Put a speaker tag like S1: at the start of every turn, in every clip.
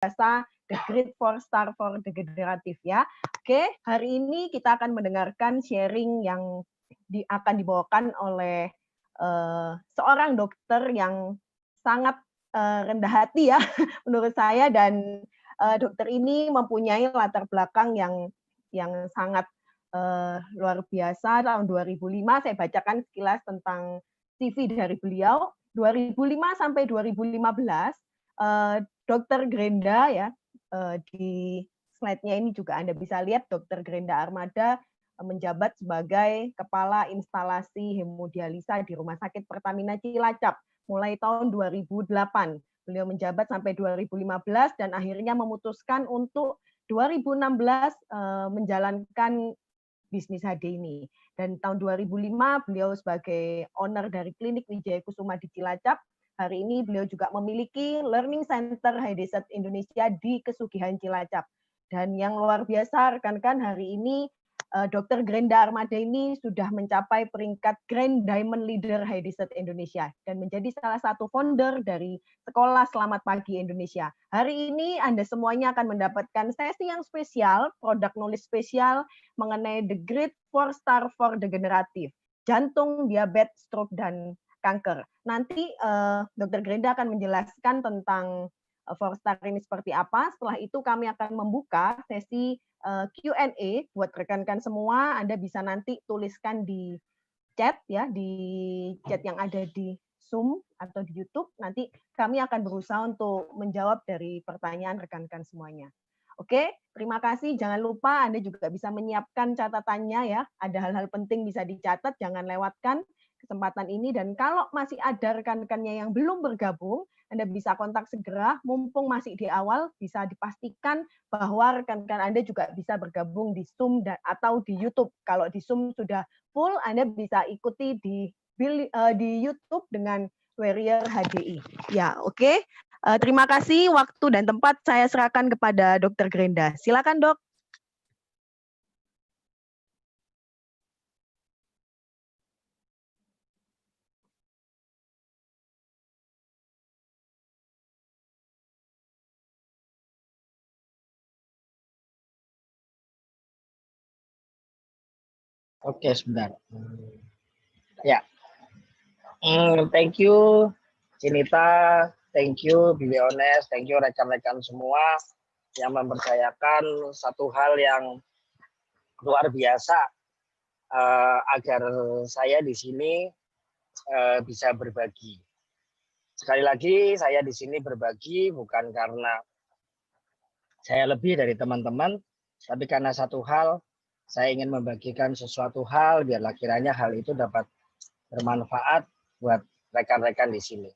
S1: biasa The Great Four Star for the Generative ya. Oke, hari ini kita akan mendengarkan sharing yang akan dibawakan oleh seorang dokter yang sangat rendah hati ya menurut saya, dan dokter ini mempunyai latar belakang yang sangat luar biasa. Tahun 2005 saya bacakan sekilas tentang CV dari beliau. 2005 sampai 2015 Dr. Grenda ya, di slide-nya ini juga Anda bisa lihat Dr. Grenda Armada menjabat sebagai Kepala Instalasi Hemodialisa di Rumah Sakit Pertamina Cilacap mulai tahun 2008. Beliau menjabat sampai 2015 dan akhirnya memutuskan untuk 2016 menjalankan bisnis HD ini. Dan tahun 2005 beliau sebagai owner dari Klinik Wijaya Kusuma di Cilacap. Hari ini beliau juga memiliki Learning Center HDSat Indonesia di Kesugihan Cilacap. Dan yang luar biasa rekan-rekan, hari ini Dr. Grenda Armada ini sudah mencapai peringkat Grand Diamond Leader HDSat Indonesia dan menjadi salah satu founder dari Sekolah Selamat Pagi Indonesia. Hari ini Anda semuanya akan mendapatkan sesi yang spesial, produk knowledge spesial mengenai The Great Four Star for the Generative, jantung, diabetes, stroke, dan kanker. Nanti Dr. Grenda akan menjelaskan tentang Four Star ini seperti apa. Setelah itu kami akan membuka sesi Q&A buat rekan-rekan semua. Anda bisa nanti tuliskan di chat ya, di chat yang ada di Zoom atau di YouTube. Nanti kami akan berusaha untuk menjawab dari pertanyaan rekan-rekan semuanya. Oke, terima kasih. Jangan lupa Anda juga bisa menyiapkan catatannya ya. Ada hal-hal penting bisa dicatat, jangan lewatkan kesempatan ini. Dan kalau masih ada rekan-rekannya yang belum bergabung, Anda bisa kontak segera, mumpung masih di awal, bisa dipastikan bahwa rekan-rekan Anda juga bisa bergabung di Zoom atau di YouTube. Kalau di Zoom sudah full, Anda bisa ikuti di YouTube dengan Warrior HDI. Ya, oke. Terima kasih. Waktu dan tempat saya serahkan kepada Dr. Grenda. Silakan, Dok.
S2: Oke, sebentar. Ya, thank you Cinita, thank you Biliones, thank you rekan-rekan semua yang mempercayakan satu hal yang luar biasa agar saya di sini bisa berbagi. Sekali lagi saya di sini berbagi bukan karena saya lebih dari teman-teman, tapi karena satu hal, saya ingin membagikan sesuatu hal biarlah kiranya hal itu dapat bermanfaat buat rekan-rekan di sini.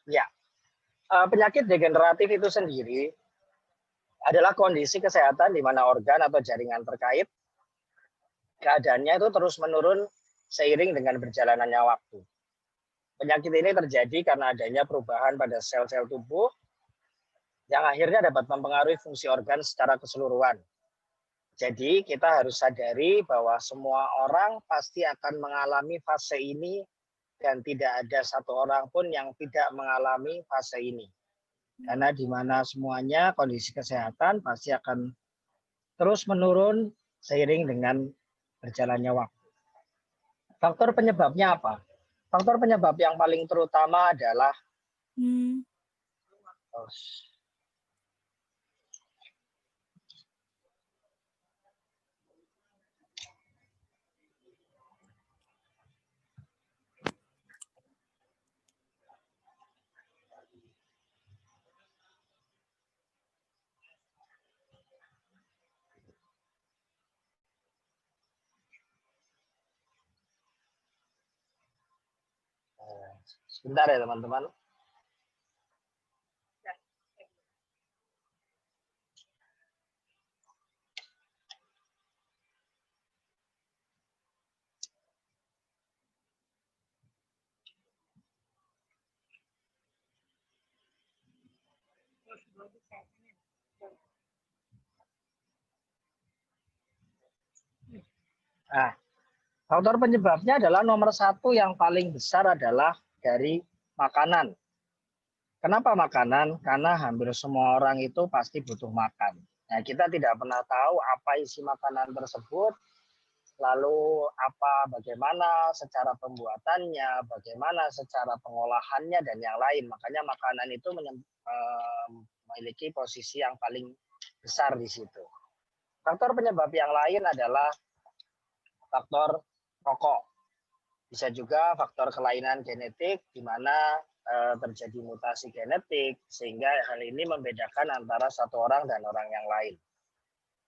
S2: Ya, penyakit degeneratif itu sendiri adalah kondisi kesehatan di mana organ atau jaringan terkait keadaannya itu terus menurun seiring dengan berjalannya waktu. Penyakit ini terjadi karena adanya perubahan pada sel-sel tubuh yang akhirnya dapat mempengaruhi fungsi organ secara keseluruhan. Jadi kita harus sadari bahwa semua orang pasti akan mengalami fase ini dan tidak ada satu orang pun yang tidak mengalami fase ini. Karena di mana semuanya kondisi kesehatan pasti akan terus menurun seiring dengan berjalannya waktu. Faktor penyebabnya apa? Faktor penyebab yang paling terutama adalah sebentar ya teman-teman. Nah, faktor penyebabnya adalah nomor satu yang paling besar adalah dari makanan. Kenapa makanan? Karena hampir semua orang itu pasti butuh makan. Nah, kita tidak pernah tahu apa isi makanan tersebut, lalu bagaimana secara pembuatannya, bagaimana secara pengolahannya, dan yang lain. Makanya makanan itu memiliki posisi yang paling besar di situ. Faktor penyebab yang lain adalah faktor rokok. Bisa juga faktor kelainan genetik, di mana terjadi mutasi genetik, sehingga hal ini membedakan antara satu orang dan orang yang lain.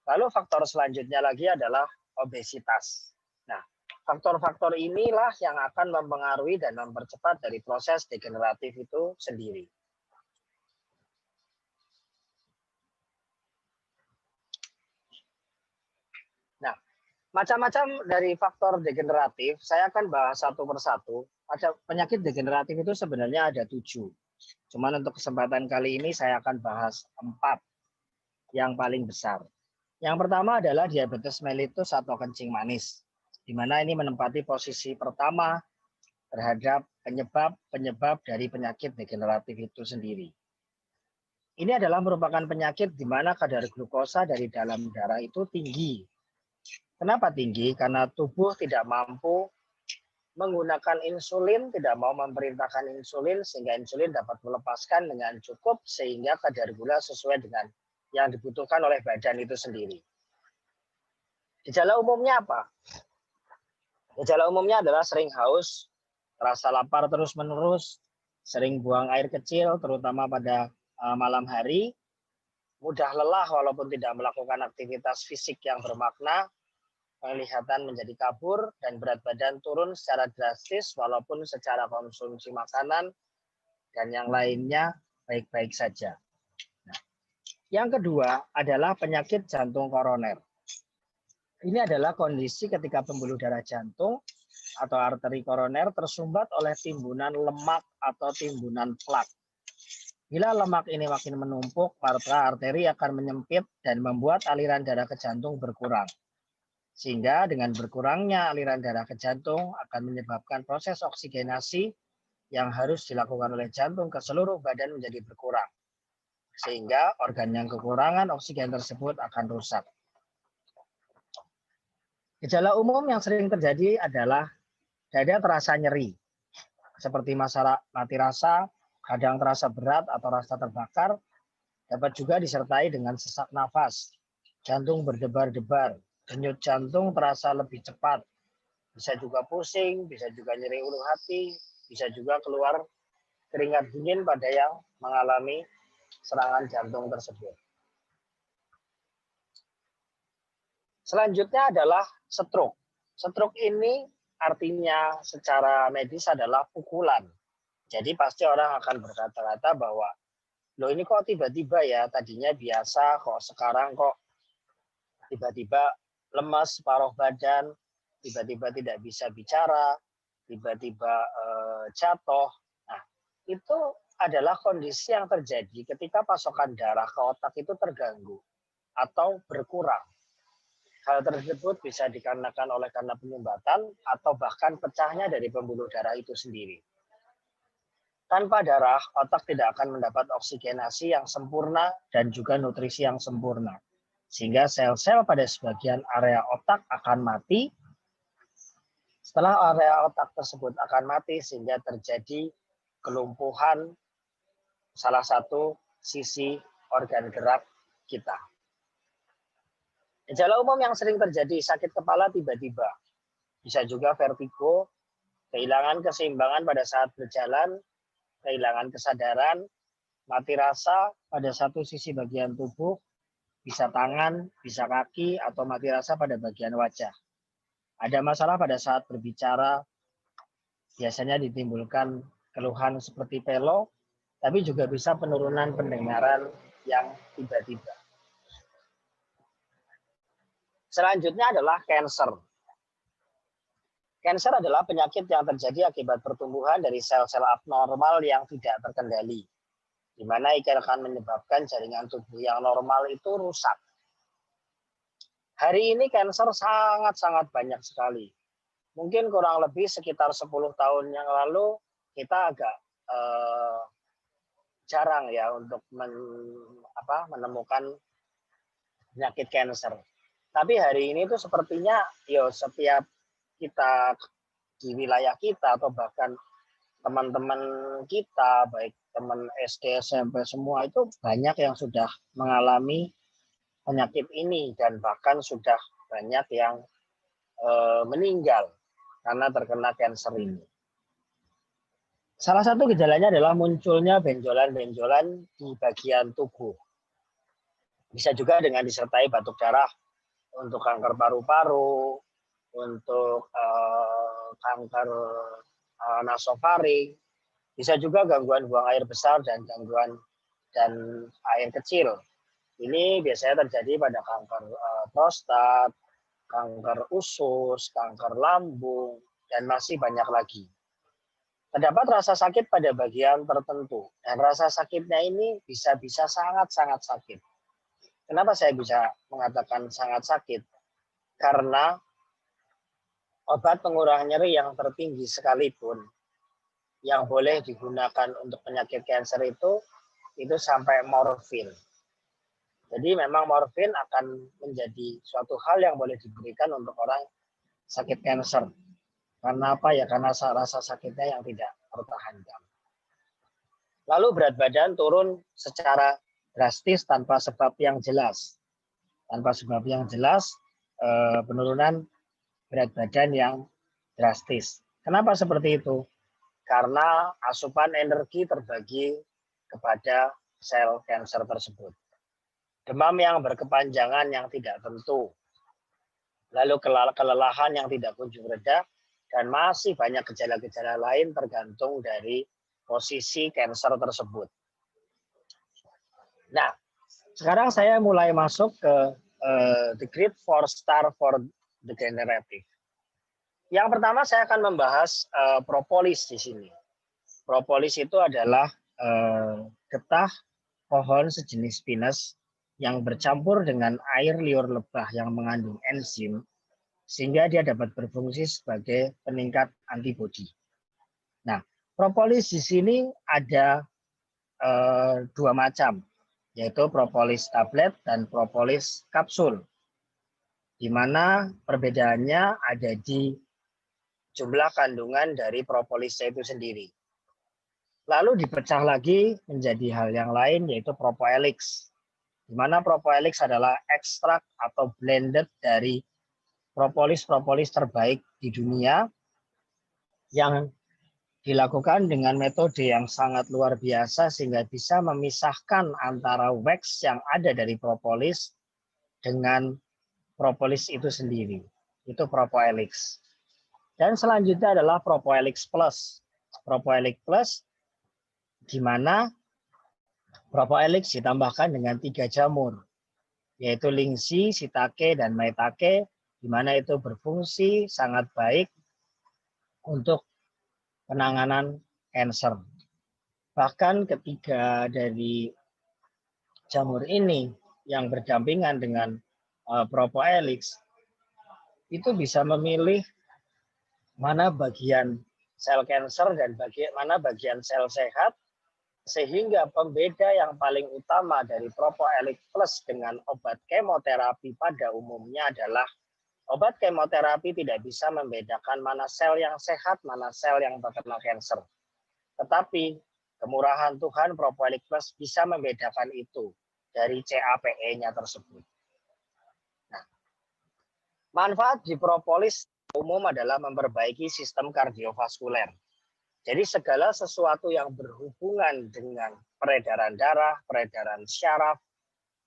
S2: Lalu faktor selanjutnya lagi adalah obesitas. Nah, faktor-faktor inilah yang akan mempengaruhi dan mempercepat dari proses degeneratif itu sendiri. Nah, macam-macam dari faktor degeneratif, saya akan bahas satu persatu. Penyakit degeneratif itu sebenarnya ada 7. Cuman untuk kesempatan kali ini saya akan bahas 4 yang paling besar. Yang pertama adalah diabetes mellitus atau kencing manis, di mana ini menempati posisi pertama terhadap penyebab dari penyakit degeneratif itu sendiri. Ini adalah merupakan penyakit di mana kadar glukosa dari dalam darah itu tinggi. Kenapa tinggi? Karena tubuh tidak mampu menggunakan insulin, tidak mau memerintahkan insulin, sehingga insulin dapat melepaskan dengan cukup, sehingga kadar gula sesuai dengan yang dibutuhkan oleh badan itu sendiri. Gejala umumnya apa? Gejala umumnya adalah sering haus, rasa lapar terus-menerus, sering buang air kecil, terutama pada malam hari, mudah lelah walaupun tidak melakukan aktivitas fisik yang bermakna, penglihatan menjadi kabur, dan berat badan turun secara drastis walaupun secara konsumsi makanan dan yang lainnya baik-baik saja. Nah, yang kedua adalah penyakit jantung koroner. Ini adalah kondisi ketika pembuluh darah jantung atau arteri koroner tersumbat oleh timbunan lemak atau timbunan plak. Bila lemak ini makin menumpuk, maka arteri akan menyempit dan membuat aliran darah ke jantung berkurang. Sehingga dengan berkurangnya aliran darah ke jantung akan menyebabkan proses oksigenasi yang harus dilakukan oleh jantung ke seluruh badan menjadi berkurang. Sehingga organ yang kekurangan oksigen tersebut akan rusak. Gejala umum yang sering terjadi adalah dada terasa nyeri, seperti masalah mati rasa, kadang terasa berat atau rasa terbakar, dapat juga disertai dengan sesak nafas, jantung berdebar-debar, denyut jantung terasa lebih cepat, bisa juga pusing, bisa juga nyeri ulu hati, bisa juga keluar keringat dingin pada yang mengalami serangan jantung tersebut. Selanjutnya adalah stroke. Stroke ini artinya secara medis adalah pukulan. Jadi pasti orang akan berkata-kata bahwa, loh ini kok tiba-tiba ya, tadinya biasa kok sekarang kok tiba-tiba lemas separuh badan, tiba-tiba tidak bisa bicara, tiba-tiba jatuh. Nah, itu adalah kondisi yang terjadi ketika pasokan darah ke otak itu terganggu atau berkurang. Hal tersebut bisa dikarenakan karena penyumbatan atau bahkan pecahnya dari pembuluh darah itu sendiri. Tanpa darah, otak tidak akan mendapat oksigenasi yang sempurna dan juga nutrisi yang sempurna. Sehingga sel-sel pada sebagian area otak akan mati. Setelah area otak tersebut akan mati, sehingga terjadi kelumpuhan salah satu sisi organ gerak kita. Gejala umum yang sering terjadi sakit kepala tiba-tiba. Bisa juga vertigo, kehilangan keseimbangan pada saat berjalan, kehilangan kesadaran, mati rasa pada satu sisi bagian tubuh, bisa tangan, bisa kaki, atau mati rasa pada bagian wajah. Ada masalah pada saat berbicara, biasanya ditimbulkan keluhan seperti pelo, tapi juga bisa penurunan pendengaran yang tiba-tiba. Selanjutnya adalah kanker. Kanker adalah penyakit yang terjadi akibat pertumbuhan dari sel-sel abnormal yang tidak terkendali. di mana ini akan menyebabkan jaringan tubuh yang normal itu rusak. Hari ini kanker sangat-sangat banyak sekali. Mungkin kurang lebih sekitar 10 tahun yang lalu kita agak jarang ya untuk menemukan penyakit kanker. Tapi hari ini tuh sepertinya setiap kita di wilayah kita atau bahkan teman-teman kita, baik teman SD, SMP semua itu banyak yang sudah mengalami penyakit ini dan bahkan sudah banyak yang meninggal karena terkena kanker ini. Salah satu gejalanya adalah munculnya benjolan-benjolan di bagian tubuh. Bisa juga dengan disertai batuk darah untuk kanker paru-paru, untuk kanker nasofaring, bisa juga gangguan buang air besar dan gangguan air kecil. Ini biasanya terjadi pada kanker prostat, kanker usus, kanker lambung, dan masih banyak lagi. Terdapat rasa sakit pada bagian tertentu, dan rasa sakitnya ini bisa-bisa sangat-sangat sakit. Kenapa saya bisa mengatakan sangat sakit? Karena obat pengurang nyeri yang tertinggi sekalipun yang boleh digunakan untuk penyakit kanker itu sampai morfin. Jadi memang morfin akan menjadi suatu hal yang boleh diberikan untuk orang sakit kanker. Karena apa ya? Karena rasa sakitnya yang tidak tertahankan. Lalu berat badan turun secara drastis tanpa sebab yang jelas. Tanpa sebab yang jelas, penurunan berat badan yang drastis. Kenapa seperti itu? Karena asupan energi terbagi kepada sel kanker tersebut. Demam yang berkepanjangan yang tidak tentu, lalu kelelahan yang tidak kunjung reda, dan masih banyak gejala-gejala lain tergantung dari posisi kanker tersebut. Nah, sekarang saya mulai masuk ke the great 4 star for degenerative. Yang pertama saya akan membahas propolis di sini. Propolis itu adalah getah pohon sejenis pinus yang bercampur dengan air liur lebah yang mengandung enzim sehingga dia dapat berfungsi sebagai peningkat antibodi. Nah, propolis di sini ada dua macam, yaitu propolis tablet dan propolis kapsul, di mana perbedaannya ada di jumlah kandungan dari propolisnya itu sendiri. Lalu dipecah lagi menjadi hal yang lain, yaitu propoelix, di mana propoelix adalah ekstrak atau blended dari propolis-propolis terbaik di dunia yang dilakukan dengan metode yang sangat luar biasa sehingga bisa memisahkan antara wax yang ada dari propolis dengan propolis itu sendiri. Itu propoelix. Dan selanjutnya adalah propoelix plus. Propoelix plus di mana propoelix ditambahkan dengan 3 jamur, yaitu lingsi, shiitake, dan maitake, di mana itu berfungsi sangat baik untuk penanganan kanker. Bahkan ketiga dari jamur ini yang berdampingan dengan propoelix itu bisa memilih mana bagian sel kanker dan mana bagian sel sehat, sehingga pembeda yang paling utama dari propoelix plus dengan obat kemoterapi pada umumnya adalah obat kemoterapi tidak bisa membedakan mana sel yang sehat, mana sel yang terkena kanker. Tetapi kemurahan Tuhan propoelix plus bisa membedakan itu dari CAPE-nya tersebut. Nah, manfaat di propolis umum adalah memperbaiki sistem kardiovaskuler. Jadi segala sesuatu yang berhubungan dengan peredaran darah, peredaran syaraf,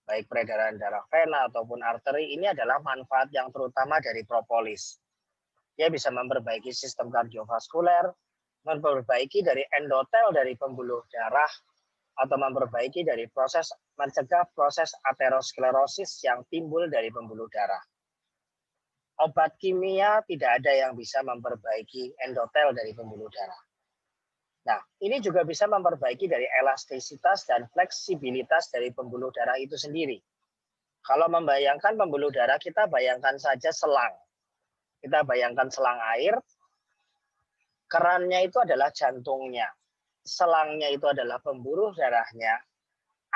S2: baik peredaran darah vena ataupun arteri, ini adalah manfaat yang terutama dari propolis. Dia bisa memperbaiki sistem kardiovaskuler, memperbaiki dari endotel dari pembuluh darah, atau memperbaiki dari mencegah proses aterosklerosis yang timbul dari pembuluh darah. Obat kimia tidak ada yang bisa memperbaiki endotel dari pembuluh darah. Nah, ini juga bisa memperbaiki dari elastisitas dan fleksibilitas dari pembuluh darah itu sendiri. Kalau membayangkan pembuluh darah, kita bayangkan saja selang. Kita bayangkan selang air, kerannya itu adalah jantungnya, selangnya itu adalah pembuluh darahnya,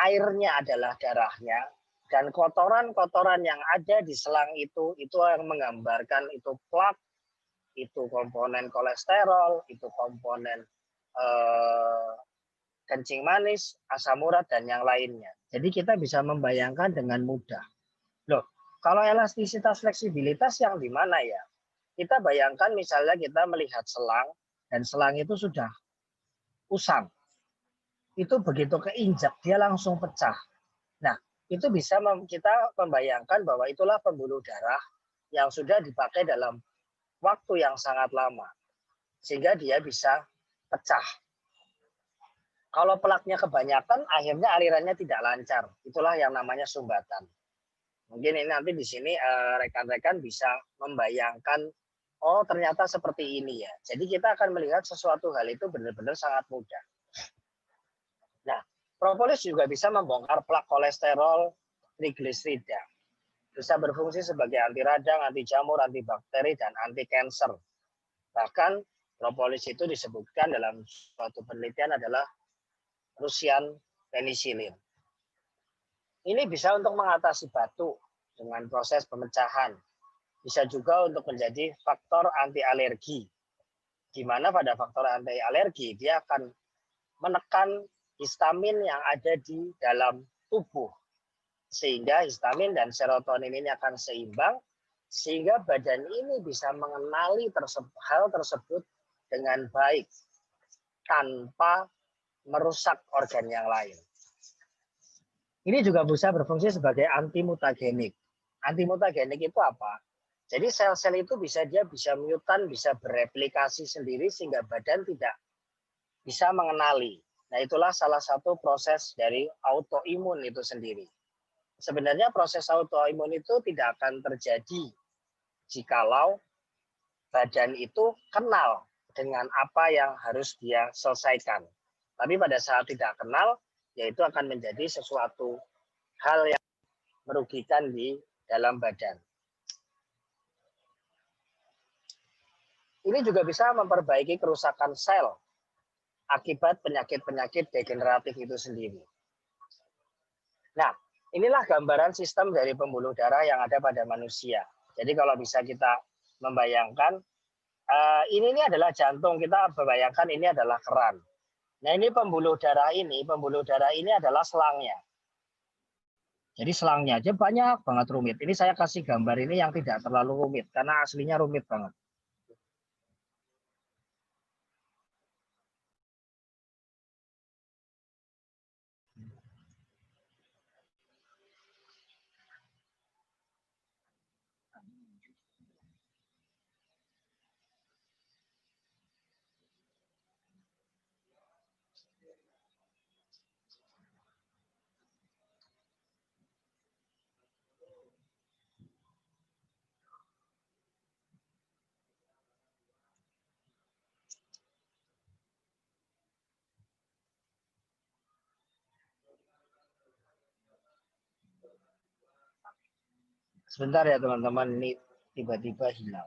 S2: airnya adalah darahnya, dan kotoran-kotoran yang ada di selang itu yang menggambarkan itu plak, itu komponen kolesterol, itu komponen kencing manis, asam urat, dan yang lainnya. Jadi kita bisa membayangkan dengan mudah. Loh, kalau elastisitas fleksibilitas yang di mana ya? Kita bayangkan misalnya kita melihat selang, dan selang itu sudah usang. Itu begitu keinjak, dia langsung pecah. Nah, itu bisa kita membayangkan bahwa itulah pembuluh darah yang sudah dipakai dalam waktu yang sangat lama. Sehingga dia bisa pecah. Kalau plaknya kebanyakan, akhirnya alirannya tidak lancar. Itulah yang namanya sumbatan. Mungkin ini nanti di sini rekan-rekan bisa membayangkan, oh ternyata seperti ini ya. Jadi kita akan melihat sesuatu hal itu benar-benar sangat mudah. Nah, propolis juga bisa membongkar plak kolesterol, trigliserida. Bisa berfungsi sebagai anti radang, anti jamur, anti bakteri, dan anti kanker. Bahkan propolis itu disebutkan dalam suatu penelitian adalah Russian penicillin. Ini bisa untuk mengatasi batuk dengan proses pemecahan. Bisa juga untuk menjadi faktor anti alergi. Di mana pada faktor anti alergi dia akan menekan histamin yang ada di dalam tubuh. Sehingga histamin dan serotonin ini akan seimbang, sehingga badan ini bisa mengenali hal tersebut dengan baik tanpa merusak organ yang lain. Ini juga bisa berfungsi sebagai antimutagenik. Antimutagenik itu apa? Jadi sel-sel itu bisa mutan, bisa bereplikasi sendiri sehingga badan tidak bisa mengenali. Nah, itulah salah satu proses dari autoimun itu sendiri. Sebenarnya proses autoimun itu tidak akan terjadi jikalau badan itu kenal dengan apa yang harus dia selesaikan. Tapi pada saat tidak kenal, yaitu akan menjadi sesuatu hal yang merugikan di dalam badan. Ini juga bisa memperbaiki kerusakan sel akibat penyakit-penyakit degeneratif itu sendiri. Nah, inilah gambaran sistem dari pembuluh darah yang ada pada manusia. Jadi kalau bisa kita membayangkan, ini adalah jantung, kita membayangkan ini adalah keran. Nah, ini pembuluh darah ini adalah selangnya. Jadi selangnya aja banyak banget rumit. Ini saya kasih gambar ini yang tidak terlalu rumit, karena aslinya rumit banget. Sebentar ya teman-teman, ini tiba-tiba hilang.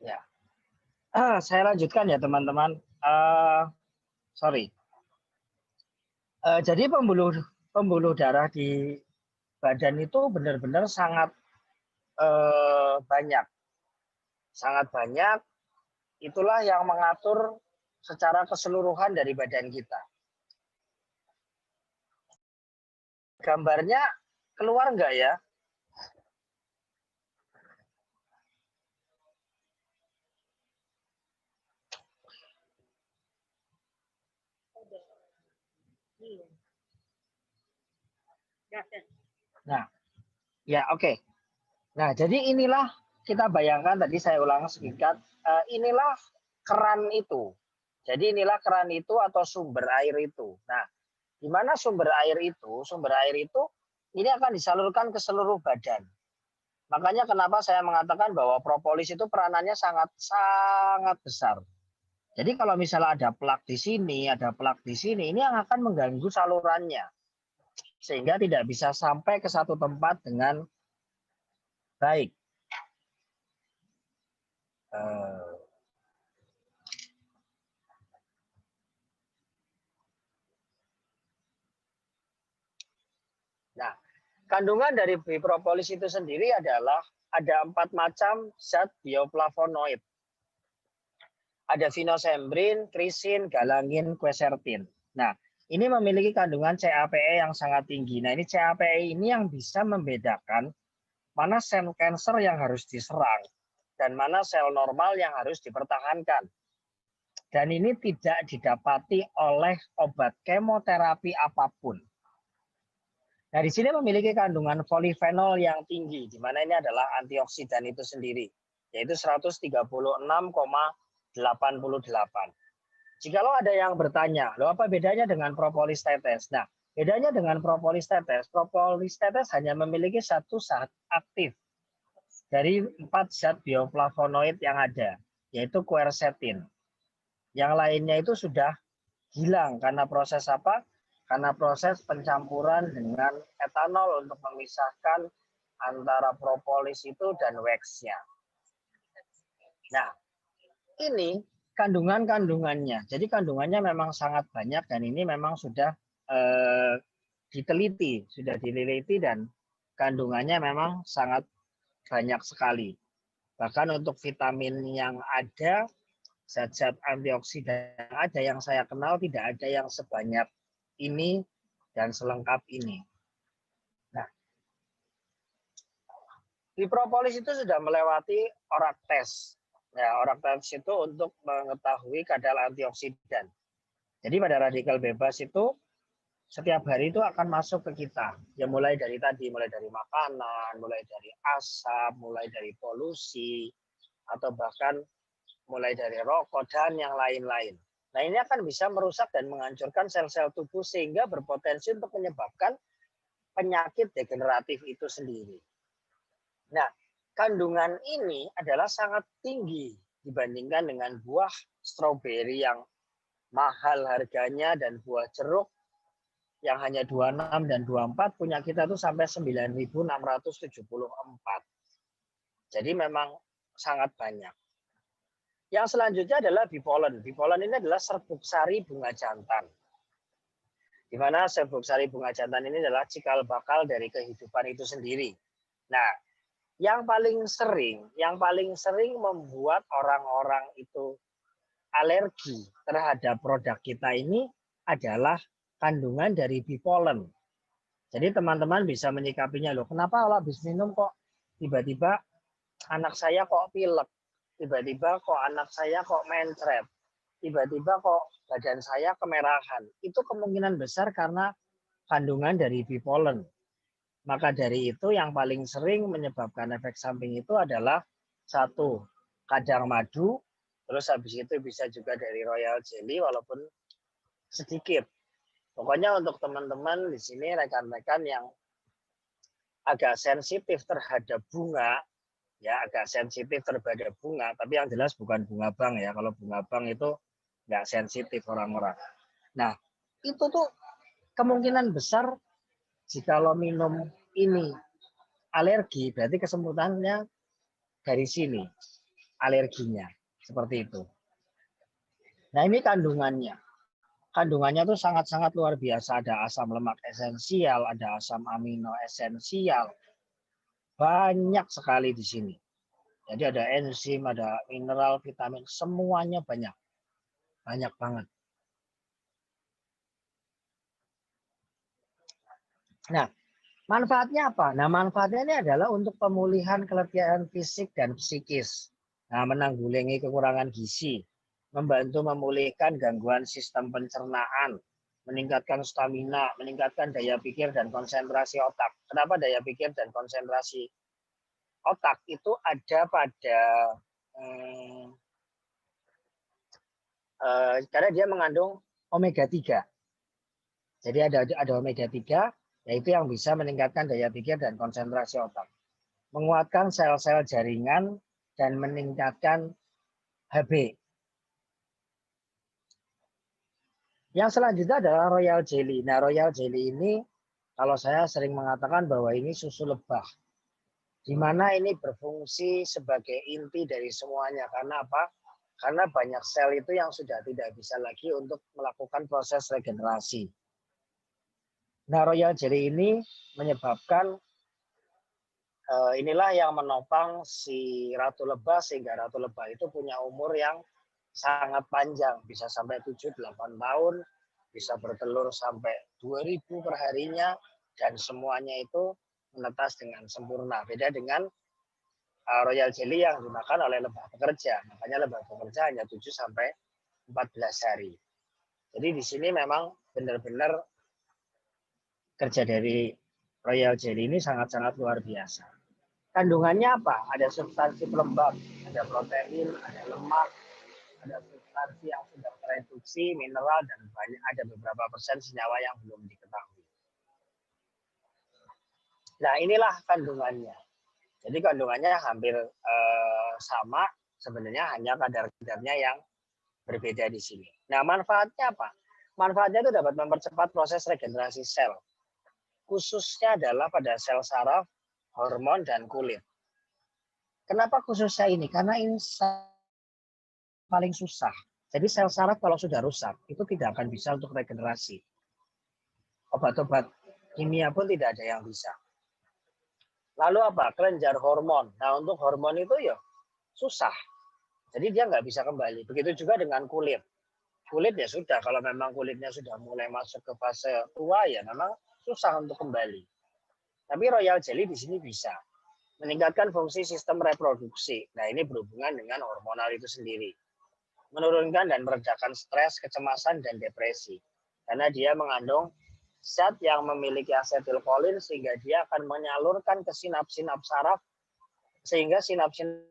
S2: Ya, saya lanjutkan ya teman-teman. Sorry. Jadi pembuluh darah di badan itu benar-benar sangat banyak, sangat banyak. Itulah yang mengatur secara keseluruhan dari badan kita. Gambarnya keluar nggak ya? Nah, ya oke. Nah, jadi inilah kita bayangkan tadi saya ulang sedikit. Inilah keran itu. Jadi inilah keran itu atau sumber air itu. Nah, di mana sumber air itu? Sumber air itu ini akan disalurkan ke seluruh badan. Makanya kenapa saya mengatakan bahwa propolis itu peranannya sangat besar. Jadi kalau misalnya ada plak di sini, ada plak di sini, ini yang akan mengganggu salurannya. Sehingga tidak bisa sampai ke satu tempat dengan baik. Nah, kandungan dari propolis itu sendiri adalah ada 4 macam zat bioflavonoid. Ada vinosembrin, krisin, galangin, quercetin. Nah, ini memiliki kandungan CAPE yang sangat tinggi. Nah, ini CAPE ini yang bisa membedakan mana sel kanker yang harus diserang dan mana sel normal yang harus dipertahankan. Dan ini tidak didapati oleh obat kemoterapi apapun. Nah, di sini memiliki kandungan polifenol yang tinggi, di mana ini adalah antioksidan itu sendiri, yaitu 136,88. Jikalau ada yang bertanya, loh apa bedanya dengan propolis tetes? Nah, bedanya dengan propolis tetes hanya memiliki satu zat aktif dari 4 zat bioflavonoid yang ada, yaitu quercetin. Yang lainnya itu sudah hilang karena proses apa? Karena proses pencampuran dengan etanol untuk memisahkan antara propolis itu dan waxnya. Nah, ini kandungannya. Jadi kandungannya memang sangat banyak dan ini memang sudah diteliti dan kandungannya memang sangat banyak sekali. Bahkan untuk vitamin yang ada, zat-zat antioksidan yang ada yang saya kenal tidak ada yang sebanyak ini dan selengkap ini. Nah, di propolis itu sudah melewati orak test. Ya, orak test itu untuk mengetahui kadar antioksidan. Jadi pada radikal bebas itu setiap hari itu akan masuk ke kita. Ya mulai dari makanan, mulai dari asap, mulai dari polusi, atau bahkan mulai dari rokok dan yang lain-lain. Nah, ini akan bisa merusak dan menghancurkan sel-sel tubuh sehingga berpotensi untuk menyebabkan penyakit degeneratif itu sendiri. Nah, kandungan ini adalah sangat tinggi dibandingkan dengan buah stroberi yang mahal harganya dan buah jeruk yang hanya 26 dan 24 punya kita tuh sampai 9.674. Jadi memang sangat banyak. Yang selanjutnya adalah bipolen. Bipolen ini adalah serbuk sari bunga jantan. Di mana serbuk sari bunga jantan ini adalah cikal bakal dari kehidupan itu sendiri. Nah, yang paling sering membuat orang-orang itu alergi terhadap produk kita ini adalah kandungan dari bipolen. Jadi teman-teman bisa menyikapinya, loh, kenapa kalau habis minum kok tiba-tiba anak saya kok pilek, tiba-tiba kok anak saya kok mencret, tiba-tiba kok badan saya kemerahan. Itu kemungkinan besar karena kandungan dari bipolen. Maka dari itu yang paling sering menyebabkan efek samping itu adalah satu, kadar madu, terus habis itu bisa juga dari royal jelly walaupun sedikit. Pokoknya untuk teman-teman di sini rekan-rekan yang agak sensitif terhadap bunga, ya agak sensitif terhadap bunga, tapi yang jelas bukan bunga bank ya. Kalau bunga bank itu nggak sensitif orang-orang. Nah, itu tuh kemungkinan besar jika lo minum ini alergi, berarti kesemutannya dari sini, alerginya. Seperti itu. Nah, ini kandungannya. Kandungannya tuh sangat-sangat luar biasa. Ada asam lemak esensial, ada asam amino esensial. Banyak sekali di sini. Jadi ada enzim, ada mineral, vitamin, semuanya banyak. Banyak banget. Nah, manfaatnya apa? Nah, manfaatnya ini adalah untuk pemulihan keletihan fisik dan psikis. Nah, menanggulangi kekurangan gizi, membantu memulihkan gangguan sistem pencernaan, meningkatkan stamina, meningkatkan daya pikir dan konsentrasi otak. Kenapa daya pikir dan konsentrasi otak itu ada pada karena dia mengandung omega 3. Jadi ada omega 3 yaitu yang bisa meningkatkan daya pikir dan konsentrasi otak. Menguatkan sel-sel jaringan dan meningkatkan HB. Yang selanjutnya adalah royal jelly. Nah, royal jelly ini kalau saya sering mengatakan bahwa ini susu lebah. Di mana ini berfungsi sebagai inti dari semuanya. Karena apa? Karena banyak sel itu yang sudah tidak bisa lagi untuk melakukan proses regenerasi. Nah, royal jelly ini menyebabkan inilah yang menopang si ratu lebah sehingga ratu lebah itu punya umur yang sangat panjang, bisa sampai 7-8 tahun, bisa bertelur sampai 2000 per harinya, dan semuanya itu menetas dengan sempurna. Beda dengan royal jelly yang dimakan oleh lebah pekerja. Makanya lebah pekerja hanya 7-14 hari. Jadi di sini memang benar-benar kerja dari royal jelly ini sangat-sangat luar biasa. Kandungannya apa? Ada substansi pelembab, ada protein, ada lemak, ada substansi yang sudah tereduksi, mineral, dan banyak ada beberapa persen senyawa yang belum diketahui. Nah, inilah kandungannya. Jadi kandungannya hampir sama, sebenarnya hanya kadar-kadarnya yang berbeda di sini. Nah, manfaatnya apa? Manfaatnya itu dapat mempercepat proses regenerasi sel. Khususnya adalah pada sel saraf, hormon, dan kulit. Kenapa khususnya ini? Karena ini paling susah. Jadi sel saraf kalau sudah rusak, itu tidak akan bisa untuk regenerasi. Obat-obat kimia pun tidak ada yang bisa. Lalu apa? Kelenjar hormon. Nah, untuk hormon itu ya susah. Jadi dia nggak bisa kembali. Begitu juga dengan kulit. Kulit ya sudah, kalau memang kulitnya sudah mulai masuk ke fase tua, ya memang susah untuk kembali. Tapi royal jelly di sini bisa. Meningkatkan fungsi sistem reproduksi. Nah, ini berhubungan dengan hormonal itu sendiri. Menurunkan dan meredakan stres, kecemasan, dan depresi. Karena dia mengandung zat yang memiliki asetilkolin sehingga dia akan menyalurkan ke sinap-sinap saraf sehingga sinap-sinap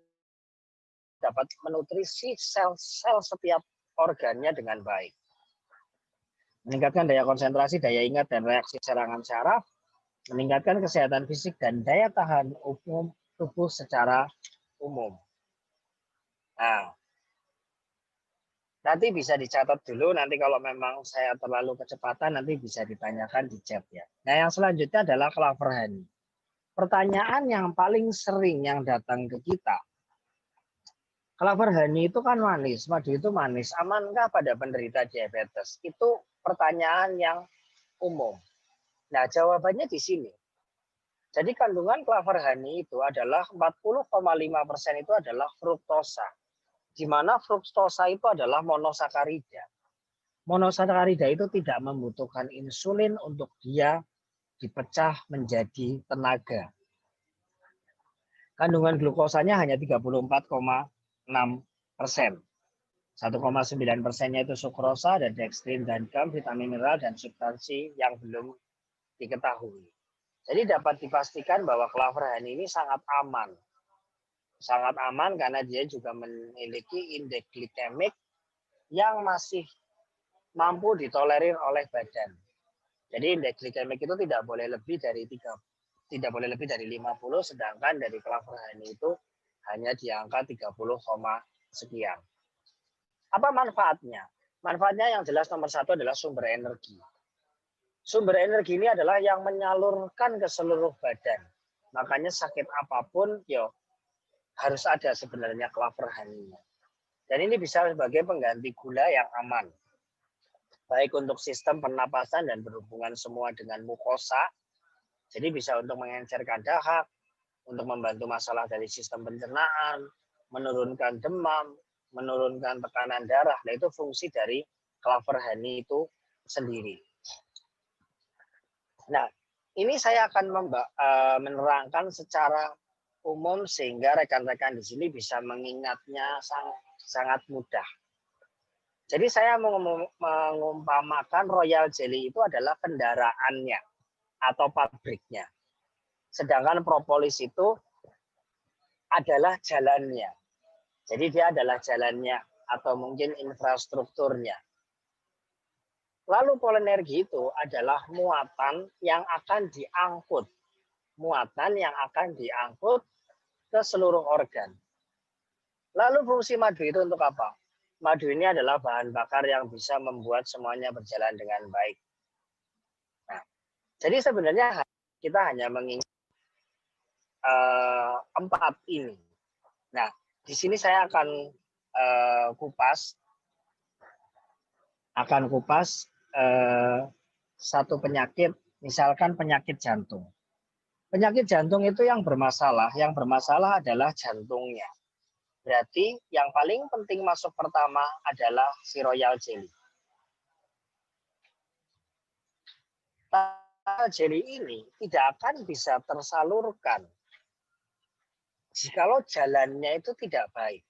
S2: dapat menutrisi sel-sel setiap organnya dengan baik. Meningkatkan daya konsentrasi, daya ingat, dan reaksi serangan saraf. Meningkatkan kesehatan fisik dan daya tahan umum tubuh secara umum. Nah, nanti bisa dicatat dulu, nanti kalau memang saya terlalu kecepatan nanti bisa ditanyakan di chat ya. Nah, yang selanjutnya adalah clover honey. Pertanyaan yang paling sering yang datang ke kita, Clover honey itu kan manis, madu itu manis. Amankah pada penderita diabetes? Itu pertanyaan yang umum. Nah, jawabannya di sini. Jadi kandungan clover honey itu adalah 40,5% itu adalah fruktosa. Di mana fruktosa itu adalah monosakarida. Monosakarida itu tidak membutuhkan insulin untuk dia dipecah menjadi tenaga. Kandungan glukosanya hanya 34,6%. 1,9%-nya itu sukrosa dan dextrin dan gam, vitamin mineral dan substansi yang belum diketahui. Jadi dapat dipastikan bahwa clover honey ini sangat aman. Sangat aman karena dia juga memiliki indeks glikemik yang masih mampu ditolerir oleh badan. Jadi indeks glikemik itu tidak boleh lebih dari 50, sedangkan dari clover honey itu hanya di angka 30, sekian. Apa manfaatnya? Manfaatnya yang jelas nomor satu adalah sumber energi. Sumber energi ini adalah yang menyalurkan ke seluruh badan. Makanya sakit apapun, harus ada sebenarnya clover honey. Dan ini bisa sebagai pengganti gula yang aman. Baik untuk sistem pernapasan dan berhubungan semua dengan mukosa. Jadi bisa untuk mengencerkan dahak, untuk membantu masalah dari sistem pencernaan, menurunkan demam, menurunkan tekanan darah. Nah, itu fungsi dari clover honey itu sendiri. Nah, ini saya akan menerangkan secara umum sehingga rekan-rekan di sini bisa mengingatnya sangat mudah. Jadi saya mengumpamakan Royal Jelly itu adalah kendaraannya atau pabriknya. Sedangkan propolis itu adalah jalannya. Jadi dia adalah jalannya atau mungkin infrastrukturnya. Lalu polenergi itu adalah muatan yang akan diangkut. Muatan yang akan diangkut ke seluruh organ. Lalu fungsi madu itu untuk apa? Madu ini adalah bahan bakar yang bisa membuat semuanya berjalan dengan baik. Nah, jadi sebenarnya kita hanya mengingat 4 ini. Nah, di sini saya akan kupas satu penyakit, misalkan penyakit jantung. Penyakit jantung itu yang bermasalah adalah jantungnya. Berarti yang paling penting masuk pertama adalah si Royal Jelly. Royal Jelly ini tidak akan bisa tersalurkan jikalau jalannya itu tidak baik.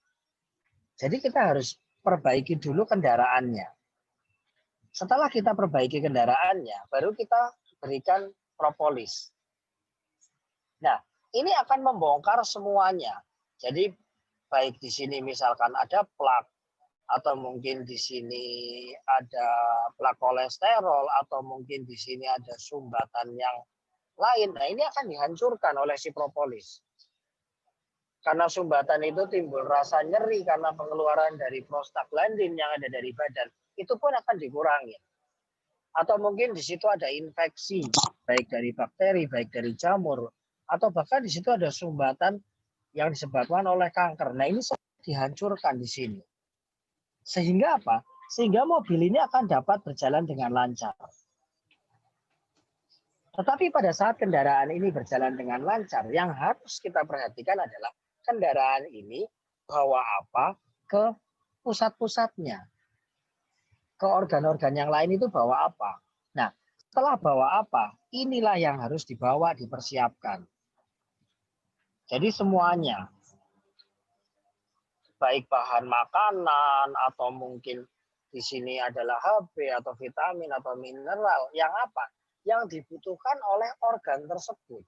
S2: Jadi kita harus perbaiki dulu kendaraannya. Setelah kita perbaiki kendaraannya, baru kita berikan propolis. Nah, ini akan membongkar semuanya. Jadi baik di sini misalkan ada plak, atau mungkin di sini ada plak kolesterol, atau mungkin di sini ada sumbatan yang lain. Nah, ini akan dihancurkan oleh si propolis. Karena sumbatan itu timbul rasa nyeri karena pengeluaran dari prostaglandin yang ada dari badan, itu pun akan dikurangi. Atau mungkin di situ ada infeksi, baik dari bakteri, baik dari jamur, atau bahkan di situ ada sumbatan yang disebabkan oleh kanker. Nah, ini dihancurkan di sini. Sehingga apa? Sehingga mobil ini akan dapat berjalan dengan lancar. Tetapi pada saat kendaraan ini berjalan dengan lancar, yang harus kita perhatikan adalah kendaraan ini bawa apa ke pusat-pusatnya. Ke organ-organ yang lain itu bawa apa. Nah, setelah bawa apa, inilah yang harus dibawa, dipersiapkan. Jadi semuanya, baik bahan makanan atau mungkin di sini adalah HB atau vitamin atau mineral, yang apa? Yang dibutuhkan oleh organ tersebut.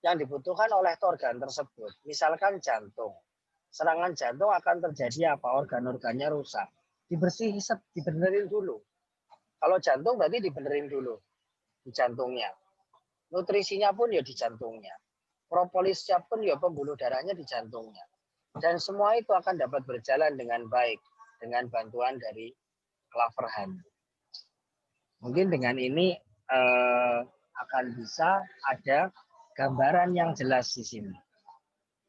S2: Yang dibutuhkan oleh organ tersebut. Misalkan jantung. Serangan jantung akan terjadi apa? Organ-organnya rusak. Dibersihin, dibenerin dulu. Kalau jantung berarti dibenerin dulu di jantungnya. Nutrisinya pun ya di jantungnya. Propolisnya pun ya pembuluh darahnya di jantungnya. Dan semua itu akan dapat berjalan dengan baik dengan bantuan dari clover honey. Mungkin dengan ini akan bisa ada gambaran yang jelas di sini.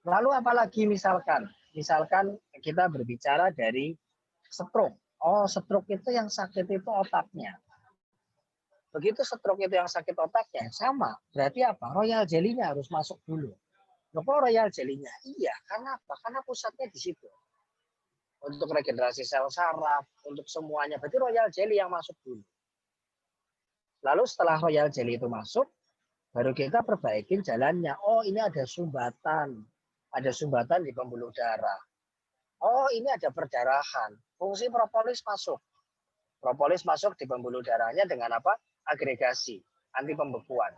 S2: Lalu apalagi misalkan misalkan kita berbicara dari stroke. Oh, stroke itu yang sakit itu otaknya. Begitu stroke itu yang sakit otaknya, sama. Berarti apa? Royal jelly-nya harus masuk dulu. Loh, kok royal jelly-nya? Iya, karena apa? Karena pusatnya di situ. Untuk regenerasi sel saraf, untuk semuanya. Berarti royal jelly yang masuk dulu. Lalu setelah royal jelly itu masuk, baru kita perbaikin jalannya. Oh, ini ada sumbatan. Ada sumbatan di pembuluh darah. Oh, ini ada perdarahan. Fungsi propolis masuk. Propolis masuk di pembuluh darahnya dengan apa? Agregasi, anti pembekuan.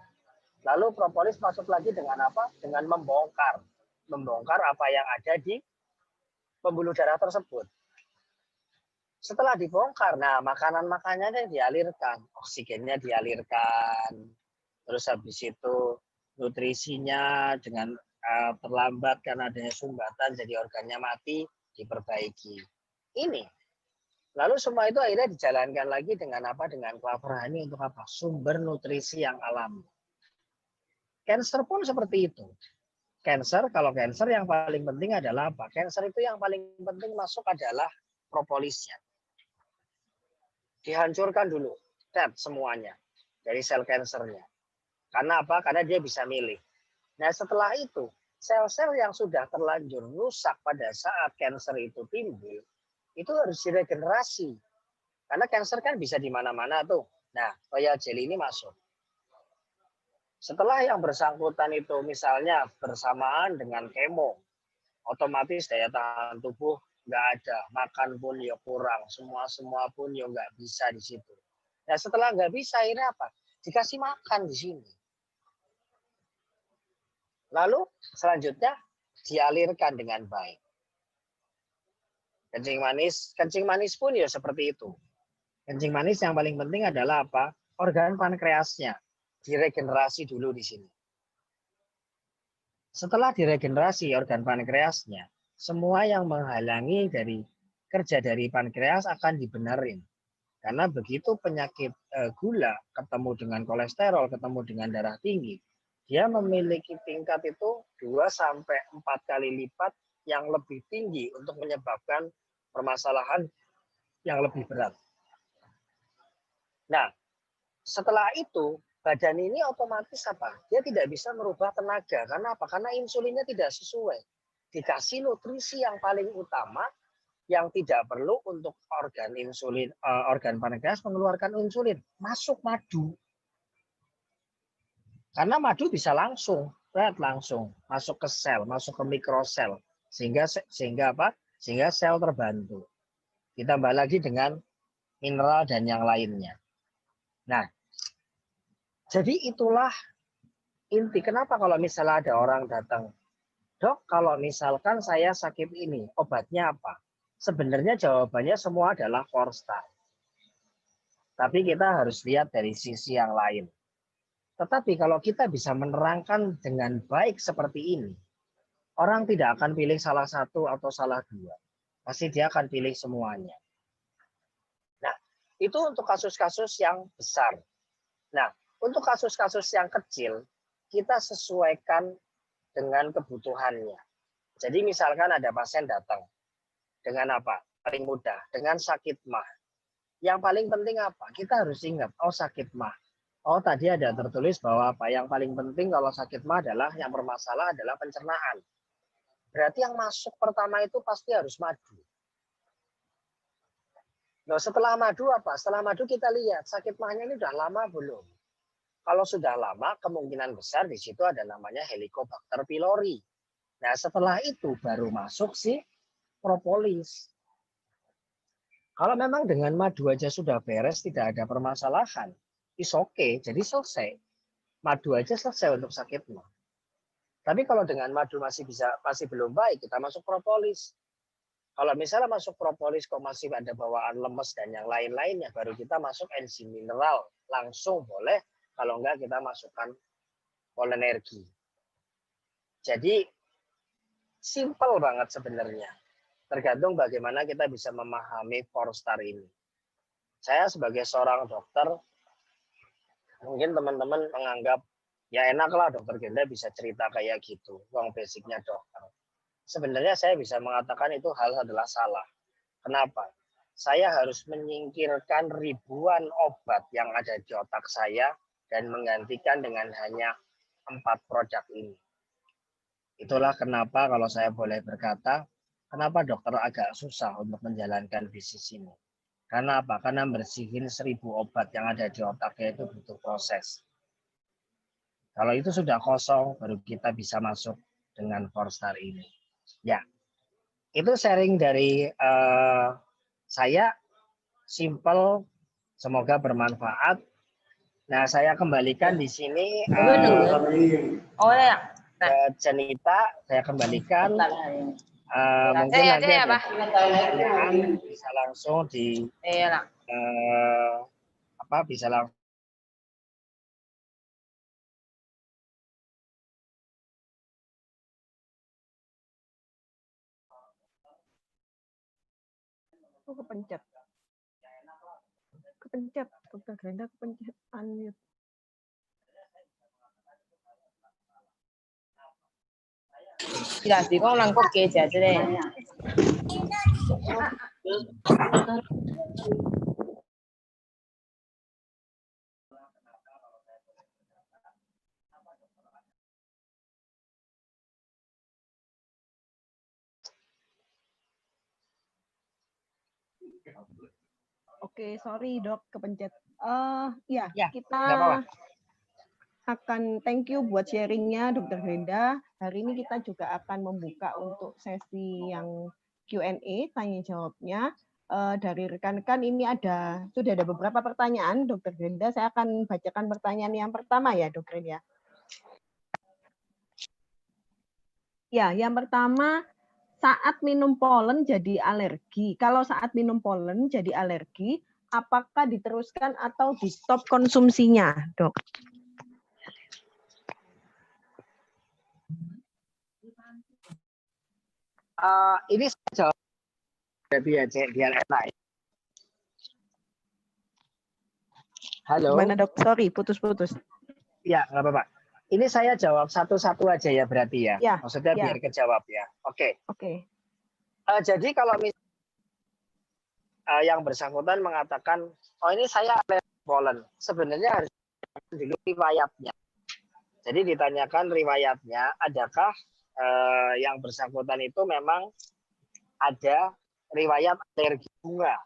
S2: Lalu propolis masuk lagi dengan apa? Dengan membongkar. Membongkar apa yang ada di pembuluh darah tersebut. Setelah dibongkar, nah makanan-makanannya dialirkan. Oksigennya dialirkan. Terus habis itu nutrisinya dengan terlambat karena adanya sumbatan, jadi organnya mati, diperbaiki. Ini. Lalu semua itu akhirnya dijalankan lagi dengan apa? Dengan Clover Honey untuk apa? Sumber nutrisi yang alami. Cancer pun seperti itu. Kalau cancer yang paling penting adalah apa? Cancer itu yang paling penting masuk adalah propolisnya. Dihancurkan dulu, semuanya dari sel cancernya. Karena apa? Karena dia bisa milih. Nah setelah itu, sel-sel yang sudah terlanjur rusak pada saat cancer itu timbul, itu harus diregenerasi. Karena cancer kan bisa di mana-mana tuh. Nah, royal jelly ini masuk. Setelah yang bersangkutan itu misalnya bersamaan dengan kemo, otomatis daya tahan tubuh nggak ada, makan pun ya kurang, semua pun ya nggak bisa di situ. Nah, setelah nggak bisa, akhirnya apa? Dikasih makan di sini. Lalu selanjutnya dialirkan dengan baik. Kencing manis pun ya seperti itu. Kencing manis yang paling penting adalah apa? Organ pankreasnya diregenerasi dulu di sini. Setelah diregenerasi organ pankreasnya, semua yang menghalangi dari kerja dari pankreas akan dibenerin. Karena begitu penyakit gula ketemu dengan kolesterol, ketemu dengan darah tinggi, dia memiliki tingkat itu 2 sampai 4 kali lipat yang lebih tinggi untuk menyebabkan permasalahan yang lebih berat. Nah, setelah itu badan ini otomatis apa? Dia tidak bisa merubah tenaga. Karena apa? Karena insulinnya tidak sesuai. Dikasih nutrisi yang paling utama yang tidak perlu untuk organ insulin, organ pankreas mengeluarkan insulin. Masuk madu. Karena madu bisa langsung masuk ke sel, masuk ke mikrosel, sehingga apa? Sehingga sel terbantu. Ditambah lagi dengan mineral dan yang lainnya. Nah, jadi itulah inti. Kenapa kalau misalnya ada orang datang, dok, kalau misalkan saya sakit ini, obatnya apa? Sebenarnya jawabannya semua adalah 4-star. Tapi kita harus lihat dari sisi yang lain. Tetapi kalau kita bisa menerangkan dengan baik seperti ini, orang tidak akan pilih salah satu atau salah dua. Pasti dia akan pilih semuanya. Nah, itu untuk kasus-kasus yang besar. Nah, untuk kasus-kasus yang kecil, kita sesuaikan dengan kebutuhannya. Jadi misalkan ada pasien datang dengan apa? Paling mudah, dengan sakit mah. Yang paling penting apa? Kita harus ingat, oh sakit mah. Oh tadi ada tertulis bahwa apa? Yang paling penting kalau sakit mah adalah yang bermasalah adalah pencernaan. Berarti yang masuk pertama itu pasti harus madu. Nah, setelah madu apa? Setelah madu kita lihat sakit mahnya ini udah lama belum? Kalau sudah lama, kemungkinan besar di situ ada namanya Helicobacter pylori. Nah, setelah itu baru masuk si propolis. Kalau memang dengan madu aja sudah beres, tidak ada permasalahan, is okay, jadi selesai. Madu aja selesai untuk sakit mah. Tapi kalau dengan madu masih belum baik, kita masuk propolis. Kalau misalnya masuk propolis kok masih ada bawaan lemes dan yang lain-lainnya, baru kita masuk enzim mineral. Langsung boleh, kalau enggak kita masukkan polenergi. Jadi simple banget sebenarnya. Tergantung bagaimana kita bisa memahami 4-star ini. Saya sebagai seorang dokter, mungkin teman-teman menganggap, ya enak lah dokter Genda bisa cerita kayak gitu. Uang basicnya dokter. sebenarnya saya bisa mengatakan itu hal adalah salah. Kenapa? Saya harus menyingkirkan ribuan obat yang ada di otak saya dan menggantikan dengan hanya 4 produk ini. Itulah kenapa kalau saya boleh berkata, kenapa dokter agak susah untuk menjalankan bisnis ini. Karena apa? Karena bersihin 1000 obat yang ada di otaknya itu butuh proses. Kalau itu sudah kosong, baru kita bisa masuk dengan Forstar ini. Ya, itu sharing dari saya, simple, semoga bermanfaat. Nah, saya kembalikan di sini ke Cenita, saya kembalikan. Mungkin nanti ada pertanyaan bisa langsung di bisa langsung.
S1: Oh, kepencet. Dokter Grenda kepencet unmute.
S3: là chỉ có lần có kia trẻ trên đây.
S1: Oke, sorry dok, kepencet. Ya, kita akan thank you buat sharingnya Dokter Grenda. Hari ini kita juga akan membuka untuk sesi yang Q&A, tanya jawabnya. Dari rekan-rekan ini sudah ada beberapa pertanyaan, Dokter Grenda. Saya akan bacakan pertanyaan yang pertama ya, Dokter Grenda. Ya, yang pertama, saat minum polen jadi alergi. Kalau saat minum polen jadi alergi, apakah diteruskan atau di stop konsumsinya, dok?
S2: Ini saya jawab biar enak. Halo.
S1: Gimana dok? Sorry, putus-putus.
S2: Ya, nggak apa-apa. Ini saya jawab satu-satu aja ya berarti ya. Maksudnya biar kejawab ya. Oke. Jadi kalau yang bersangkutan mengatakan, oh ini saya alergi polen, sebenarnya harus dulu riwayatnya. Jadi ditanyakan riwayatnya, adakah yang bersangkutan itu memang ada riwayat alergi bunga.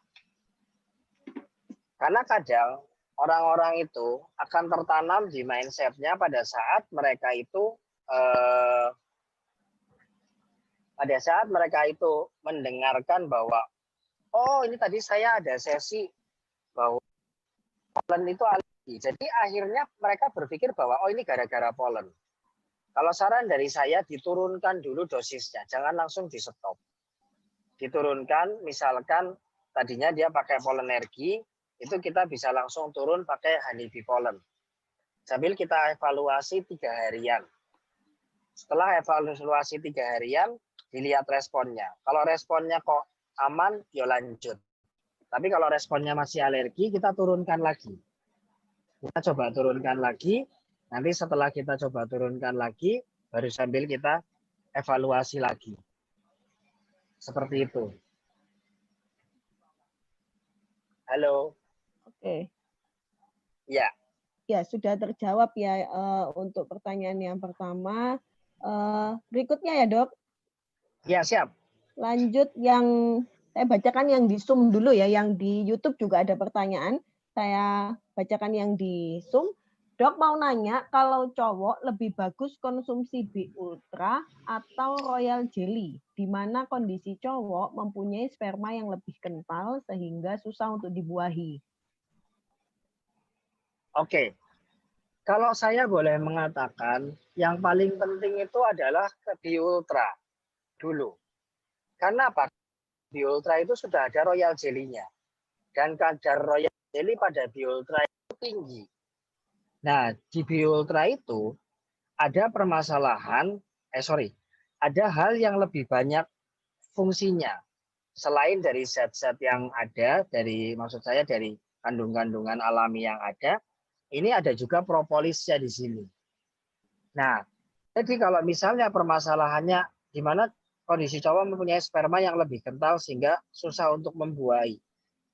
S2: Karena kadang orang-orang itu akan tertanam di mindset-nya pada saat mereka itu mendengarkan bahwa oh ini tadi saya ada sesi bahwa polen itu alergi. Jadi akhirnya mereka berpikir bahwa oh ini gara-gara polen. Kalau saran dari saya diturunkan dulu dosisnya, jangan langsung di stop. Diturunkan, misalkan tadinya dia pakai polenergi, itu kita bisa langsung turun pakai honeybee pollen. Sambil kita evaluasi 3 harian. Setelah evaluasi 3 harian, dilihat responnya. Kalau responnya kok aman, ya lanjut. Tapi kalau responnya masih alergi, kita turunkan lagi. Kita coba turunkan lagi. Nanti setelah kita coba turunkan lagi, baru sambil kita evaluasi lagi. Seperti itu. Halo.
S1: Oke.
S2: Ya.
S1: Ya, sudah terjawab ya untuk pertanyaan yang pertama. Berikutnya ya, Dok.
S2: Ya, siap.
S1: Lanjut yang saya bacakan yang di Zoom dulu ya, yang di YouTube juga ada pertanyaan. Saya bacakan yang di Zoom. Dok mau nanya, kalau cowok lebih bagus konsumsi B Ultra atau Royal Jelly, di mana kondisi cowok mempunyai sperma yang lebih kental sehingga susah untuk dibuahi.
S2: Oke, kalau saya boleh mengatakan, yang paling penting itu adalah ke B Ultra dulu. Karena apa? B Ultra itu sudah ada Royal Jelly-nya. Dan kadar Royal Jelly pada B Ultra itu tinggi. Nah, di B Ultra itu ada permasalahan, ada hal yang lebih banyak fungsinya. Selain dari zat-zat yang ada, maksud saya dari kandungan-kandungan alami yang ada, ini ada juga propolisnya di sini. Nah, jadi kalau misalnya permasalahannya di mana kondisi cowok mempunyai sperma yang lebih kental sehingga susah untuk membuahi.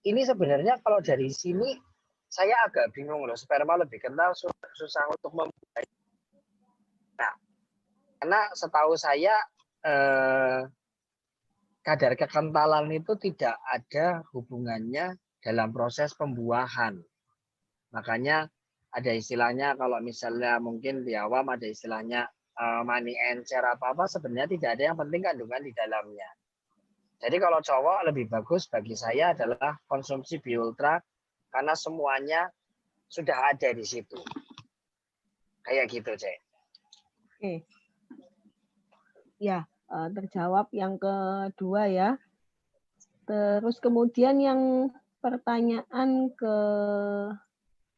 S2: Ini sebenarnya kalau dari sini saya agak bingung loh, sperma lebih kental susah untuk membuahi. Nah, karena setahu saya kadar kekentalan itu tidak ada hubungannya dalam proses pembuahan. Makanya ada istilahnya kalau misalnya mungkin di awam ada istilahnya money encer apa-apa, sebenarnya tidak ada, yang penting kandungan di dalamnya. Jadi kalau cowok lebih bagus bagi saya adalah konsumsi Biultra karena semuanya sudah ada di situ. Kayak gitu, Cek.
S1: Oke. Ya, terjawab yang kedua ya. Terus kemudian yang pertanyaan ke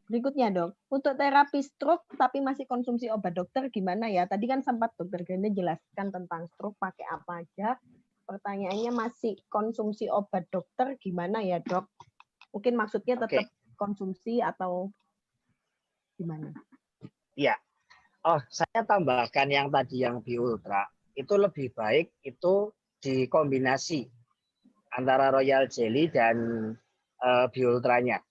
S1: berikutnya, Dok. Untuk terapi stroke tapi masih konsumsi obat dokter gimana ya? Tadi kan sempat Dokter Ganda jelaskan tentang stroke pakai apa aja. Pertanyaannya masih konsumsi obat dokter gimana ya, Dok? Mungkin maksudnya tetap konsumsi atau gimana?
S2: Iya. Oh, saya tambahkan yang tadi yang Biultra. Itu lebih baik itu dikombinasi antara Royal Jelly dan Biultranya.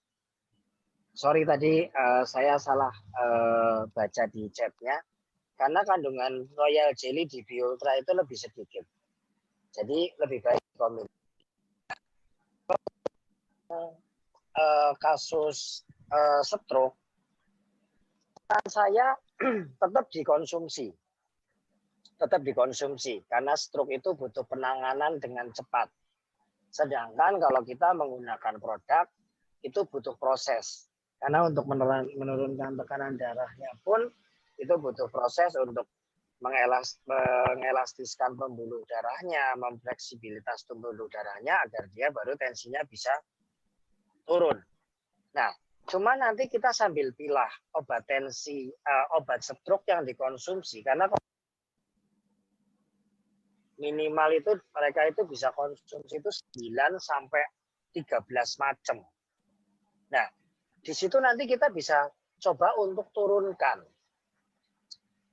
S2: Sorry tadi saya salah baca di chatnya. Karena kandungan Royal Jelly di Biultra itu lebih sedikit. Jadi lebih baik dikombinasi. Kasus stroke, saya tetap dikonsumsi karena stroke itu butuh penanganan dengan cepat. Sedangkan kalau kita menggunakan produk itu butuh proses, karena untuk menurunkan tekanan darahnya pun itu butuh proses untuk mengelastiskan pembuluh darahnya, memfleksibilitas pembuluh darahnya agar dia baru tensinya bisa turun. Nah, cuma nanti kita sambil pilah obat tensi, obat stroke yang dikonsumsi, karena minimal itu mereka itu bisa konsumsi itu 9 sampai 13 macam. Nah, di situ nanti kita bisa coba untuk turunkan.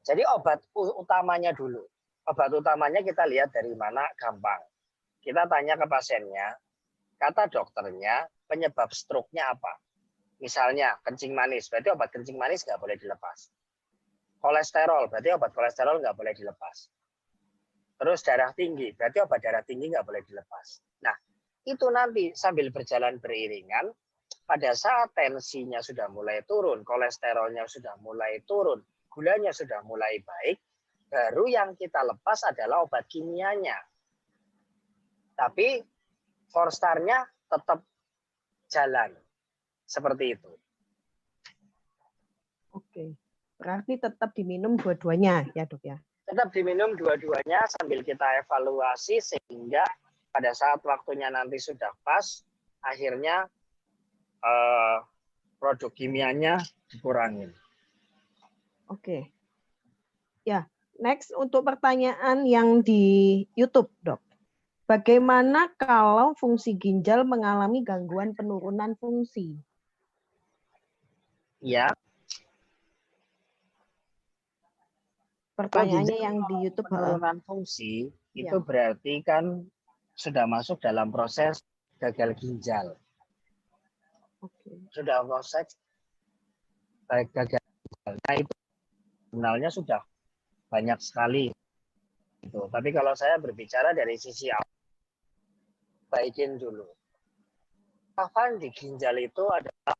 S2: Jadi obat utamanya dulu. Obat utamanya kita lihat dari mana, gampang. Kita tanya ke pasiennya, kata dokternya penyebab stroke-nya apa? Misalnya kencing manis, berarti obat kencing manis nggak boleh dilepas. Kolesterol, berarti obat kolesterol nggak boleh dilepas. Terus darah tinggi, berarti obat darah tinggi nggak boleh dilepas. Nah, itu nanti sambil berjalan beriringan, pada saat tensinya sudah mulai turun, kolesterolnya sudah mulai turun, gulanya sudah mulai baik, baru yang kita lepas adalah obat kimianya. Tapi Forstar-nya tetap jalan. Seperti itu.
S1: Oke, berarti tetap diminum dua-duanya ya, Dok ya?
S2: Tetap diminum dua-duanya sambil kita evaluasi sehingga pada saat waktunya nanti sudah pas, akhirnya produk kimianya dikurangin.
S1: Oke. Ya, next untuk pertanyaan yang di YouTube, Dok. Bagaimana kalau fungsi ginjal mengalami gangguan penurunan fungsi?
S2: Ya.
S1: Pertanyaannya yang di YouTube.
S2: Penurunan fungsi itu berarti kan sudah masuk dalam proses gagal ginjal. Sudah proses gagal ginjal. Nah, itu sebenarnya sudah banyak sekali. Tapi kalau saya berbicara dari sisi awal, baikin dulu. Kerusakan di ginjal itu adalah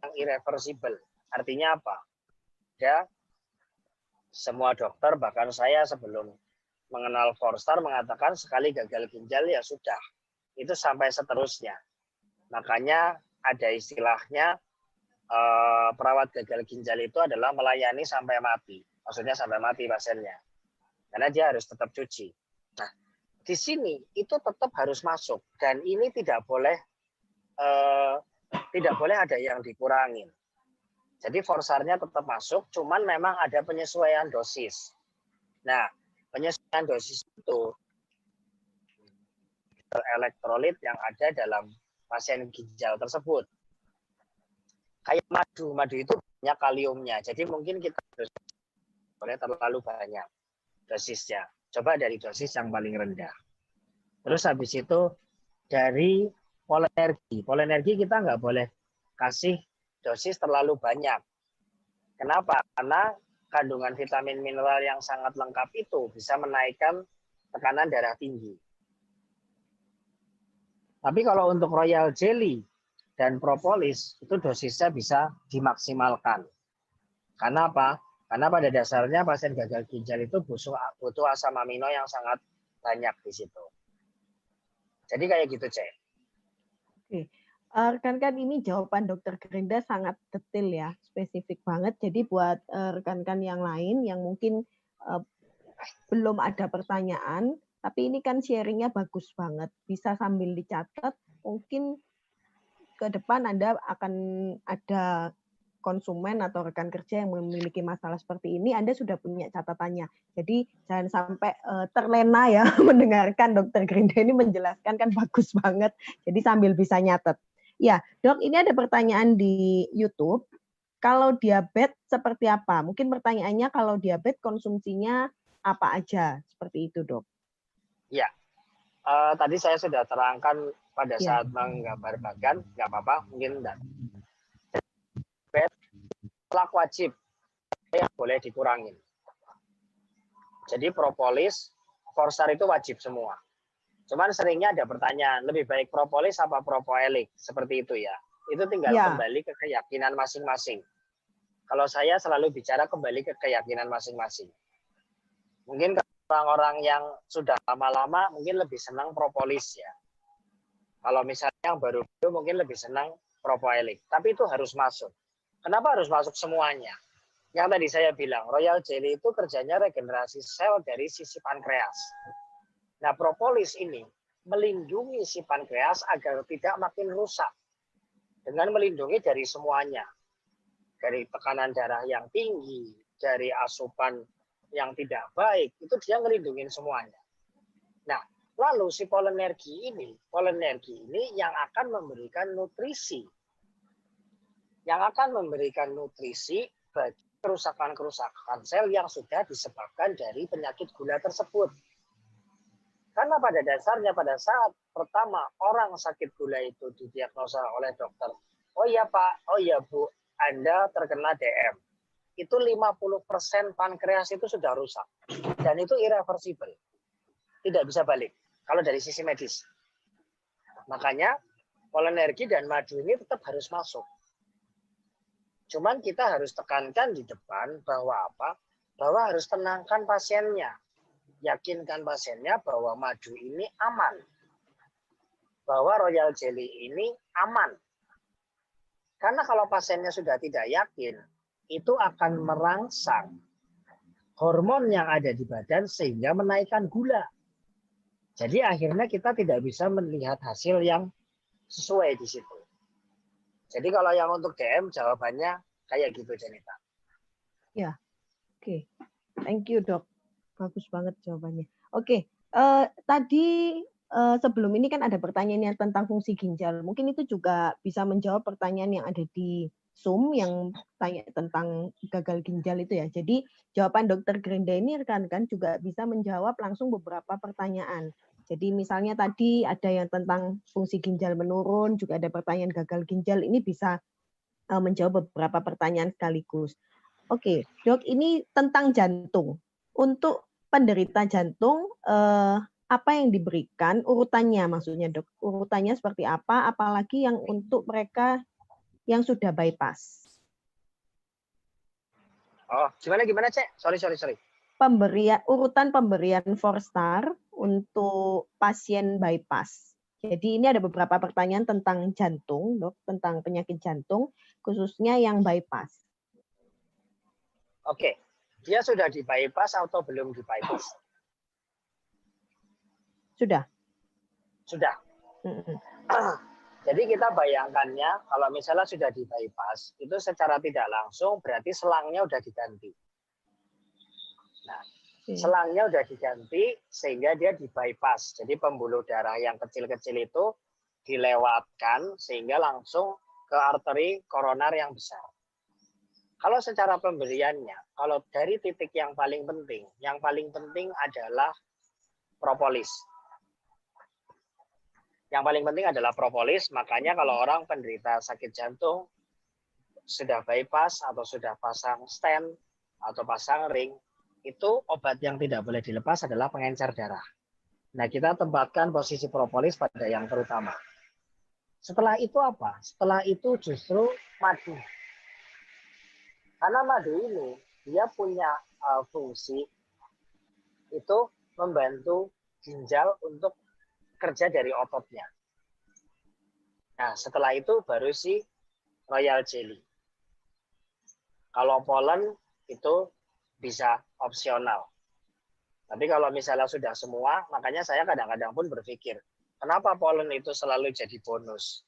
S2: yang irreversible. Artinya apa? Ya, semua dokter, bahkan saya sebelum mengenal Forstar mengatakan sekali gagal ginjal ya sudah. Itu sampai seterusnya. Makanya ada istilahnya perawat gagal ginjal itu adalah melayani sampai mati. Maksudnya sampai mati pasiennya. Karena dia harus tetap cuci. Nah, di sini itu tetap harus masuk. Dan ini tidak boleh ada yang dikurangin. Jadi Forstarnya tetap masuk, cuman memang ada penyesuaian dosis. Nah, penyesuaian dosis itu elektrolit yang ada dalam pasien ginjal tersebut. Kayak madu itu banyak kaliumnya. Jadi mungkin kita harus boleh terlalu banyak dosisnya. Coba dari dosis yang paling rendah. Terus habis itu dari polenergi. Polenergi kita nggak boleh kasih dosis terlalu banyak. Kenapa? Karena kandungan vitamin mineral yang sangat lengkap itu bisa menaikkan tekanan darah tinggi. Tapi kalau untuk royal jelly dan propolis itu dosisnya bisa dimaksimalkan. Karena apa? Karena pada dasarnya pasien gagal ginjal itu butuh asam amino yang sangat banyak di situ. Jadi kayak gitu, Cek.
S1: Oke. Rekan-rekan, ini jawaban Dokter Gerinda sangat detail ya, spesifik banget. Jadi buat rekan-rekan yang lain yang mungkin belum ada pertanyaan, tapi ini kan sharingnya bagus banget. Bisa sambil dicatat, mungkin ke depan Anda akan ada konsumen atau rekan kerja yang memiliki masalah seperti ini, Anda sudah punya catatannya. Jadi jangan sampai terlena ya mendengarkan Dokter Gerinda ini menjelaskan kan bagus banget. Jadi sambil bisa nyatet. Ya, Dok, ini ada pertanyaan di YouTube. Kalau diabetes seperti apa? Mungkin pertanyaannya kalau diabetes konsumsinya apa aja? Seperti itu, Dok.
S2: Ya, tadi saya sudah terangkan pada saat menggambarkan, nggak apa-apa, mungkin enggak. Telak wajib yang boleh dikurangin. Jadi propolis, forsar itu wajib semua. Cuman seringnya ada pertanyaan, lebih baik propolis apa propoelik? Seperti itu ya. Itu tinggal kembali ke keyakinan masing-masing. Kalau saya selalu bicara kembali ke keyakinan masing-masing. Mungkin orang-orang yang sudah lama-lama mungkin lebih senang propolis ya. Kalau misalnya yang baru-baru mungkin lebih senang propoelik. Tapi itu harus masuk. Kenapa harus masuk semuanya? Yang tadi saya bilang, royal jelly itu kerjanya regenerasi sel dari sisi pankreas. Nah, propolis ini melindungi si pankreas agar tidak makin rusak. Dengan melindungi dari semuanya. Dari tekanan darah yang tinggi, dari asupan yang tidak baik, itu dia ngelindungin semuanya. Nah, lalu si polenergi ini yang akan memberikan nutrisi. Yang akan memberikan nutrisi bagi kerusakan-kerusakan sel yang sudah disebabkan dari penyakit gula tersebut. Karena pada dasarnya pada saat pertama orang sakit gula itu didiagnosa oleh dokter, oh iya Pak, oh iya Bu, Anda terkena DM. Itu 50% pankreas itu sudah rusak. Dan itu irreversible. Tidak bisa balik kalau dari sisi medis. Makanya polenergi dan madu ini tetap harus masuk. Cuman kita harus tekankan di depan bahwa apa? Bahwa harus tenangkan pasiennya. Yakinkan pasiennya bahwa madu ini aman. Bahwa royal jelly ini aman. Karena kalau pasiennya sudah tidak yakin, itu akan merangsang hormon yang ada di badan sehingga menaikkan gula. Jadi akhirnya kita tidak bisa melihat hasil yang sesuai di situ. Jadi kalau yang untuk DM jawabannya kayak gitu, Janita.
S1: Ya, oke. Thank you, Dok. Bagus banget jawabannya. Oke, tadi sebelum ini kan ada pertanyaan yang tentang fungsi ginjal. Mungkin itu juga bisa menjawab pertanyaan yang ada di Zoom yang tanya tentang gagal ginjal itu ya. Jadi jawaban Dokter Gerinda ini rekan-rekan juga bisa menjawab langsung beberapa pertanyaan. Jadi misalnya tadi ada yang tentang fungsi ginjal menurun, juga ada pertanyaan gagal ginjal, ini bisa menjawab beberapa pertanyaan sekaligus. Oke, Dok, ini tentang jantung. Untuk penderita jantung, apa yang diberikan, urutannya maksudnya Dok, urutannya seperti apa, apalagi yang untuk mereka yang sudah bypass.
S2: Oh, gimana Cek? Sorry.
S1: Urutan pemberian Forstar untuk pasien bypass. Jadi ini ada beberapa pertanyaan tentang jantung, Dok, tentang penyakit jantung, khususnya yang bypass.
S2: Oke, dia sudah di bypass atau belum di bypass?
S1: Sudah.
S2: Jadi kita bayangkannya kalau misalnya sudah di bypass, itu secara tidak langsung berarti selangnya udah diganti. Nah, selangnya udah diganti sehingga dia di bypass. Jadi pembuluh darah yang kecil-kecil itu dilewatkan sehingga langsung ke arteri koroner yang besar. Kalau secara pemberiannya, kalau dari titik yang paling penting adalah propolis. Yang paling penting adalah propolis, makanya kalau orang penderita sakit jantung, sudah bypass atau sudah pasang stent atau pasang ring, itu obat yang tidak boleh dilepas adalah pengencer darah. Nah, kita tempatkan posisi propolis pada yang terutama. Setelah itu apa? Setelah itu justru madu. Karena madu ini dia punya fungsi itu membantu ginjal untuk kerja dari ototnya. Nah, setelah itu baru si royal jelly. Kalau polen itu bisa opsional. Tapi kalau misalnya sudah semua, makanya saya kadang-kadang pun berpikir, kenapa polen itu selalu jadi bonus?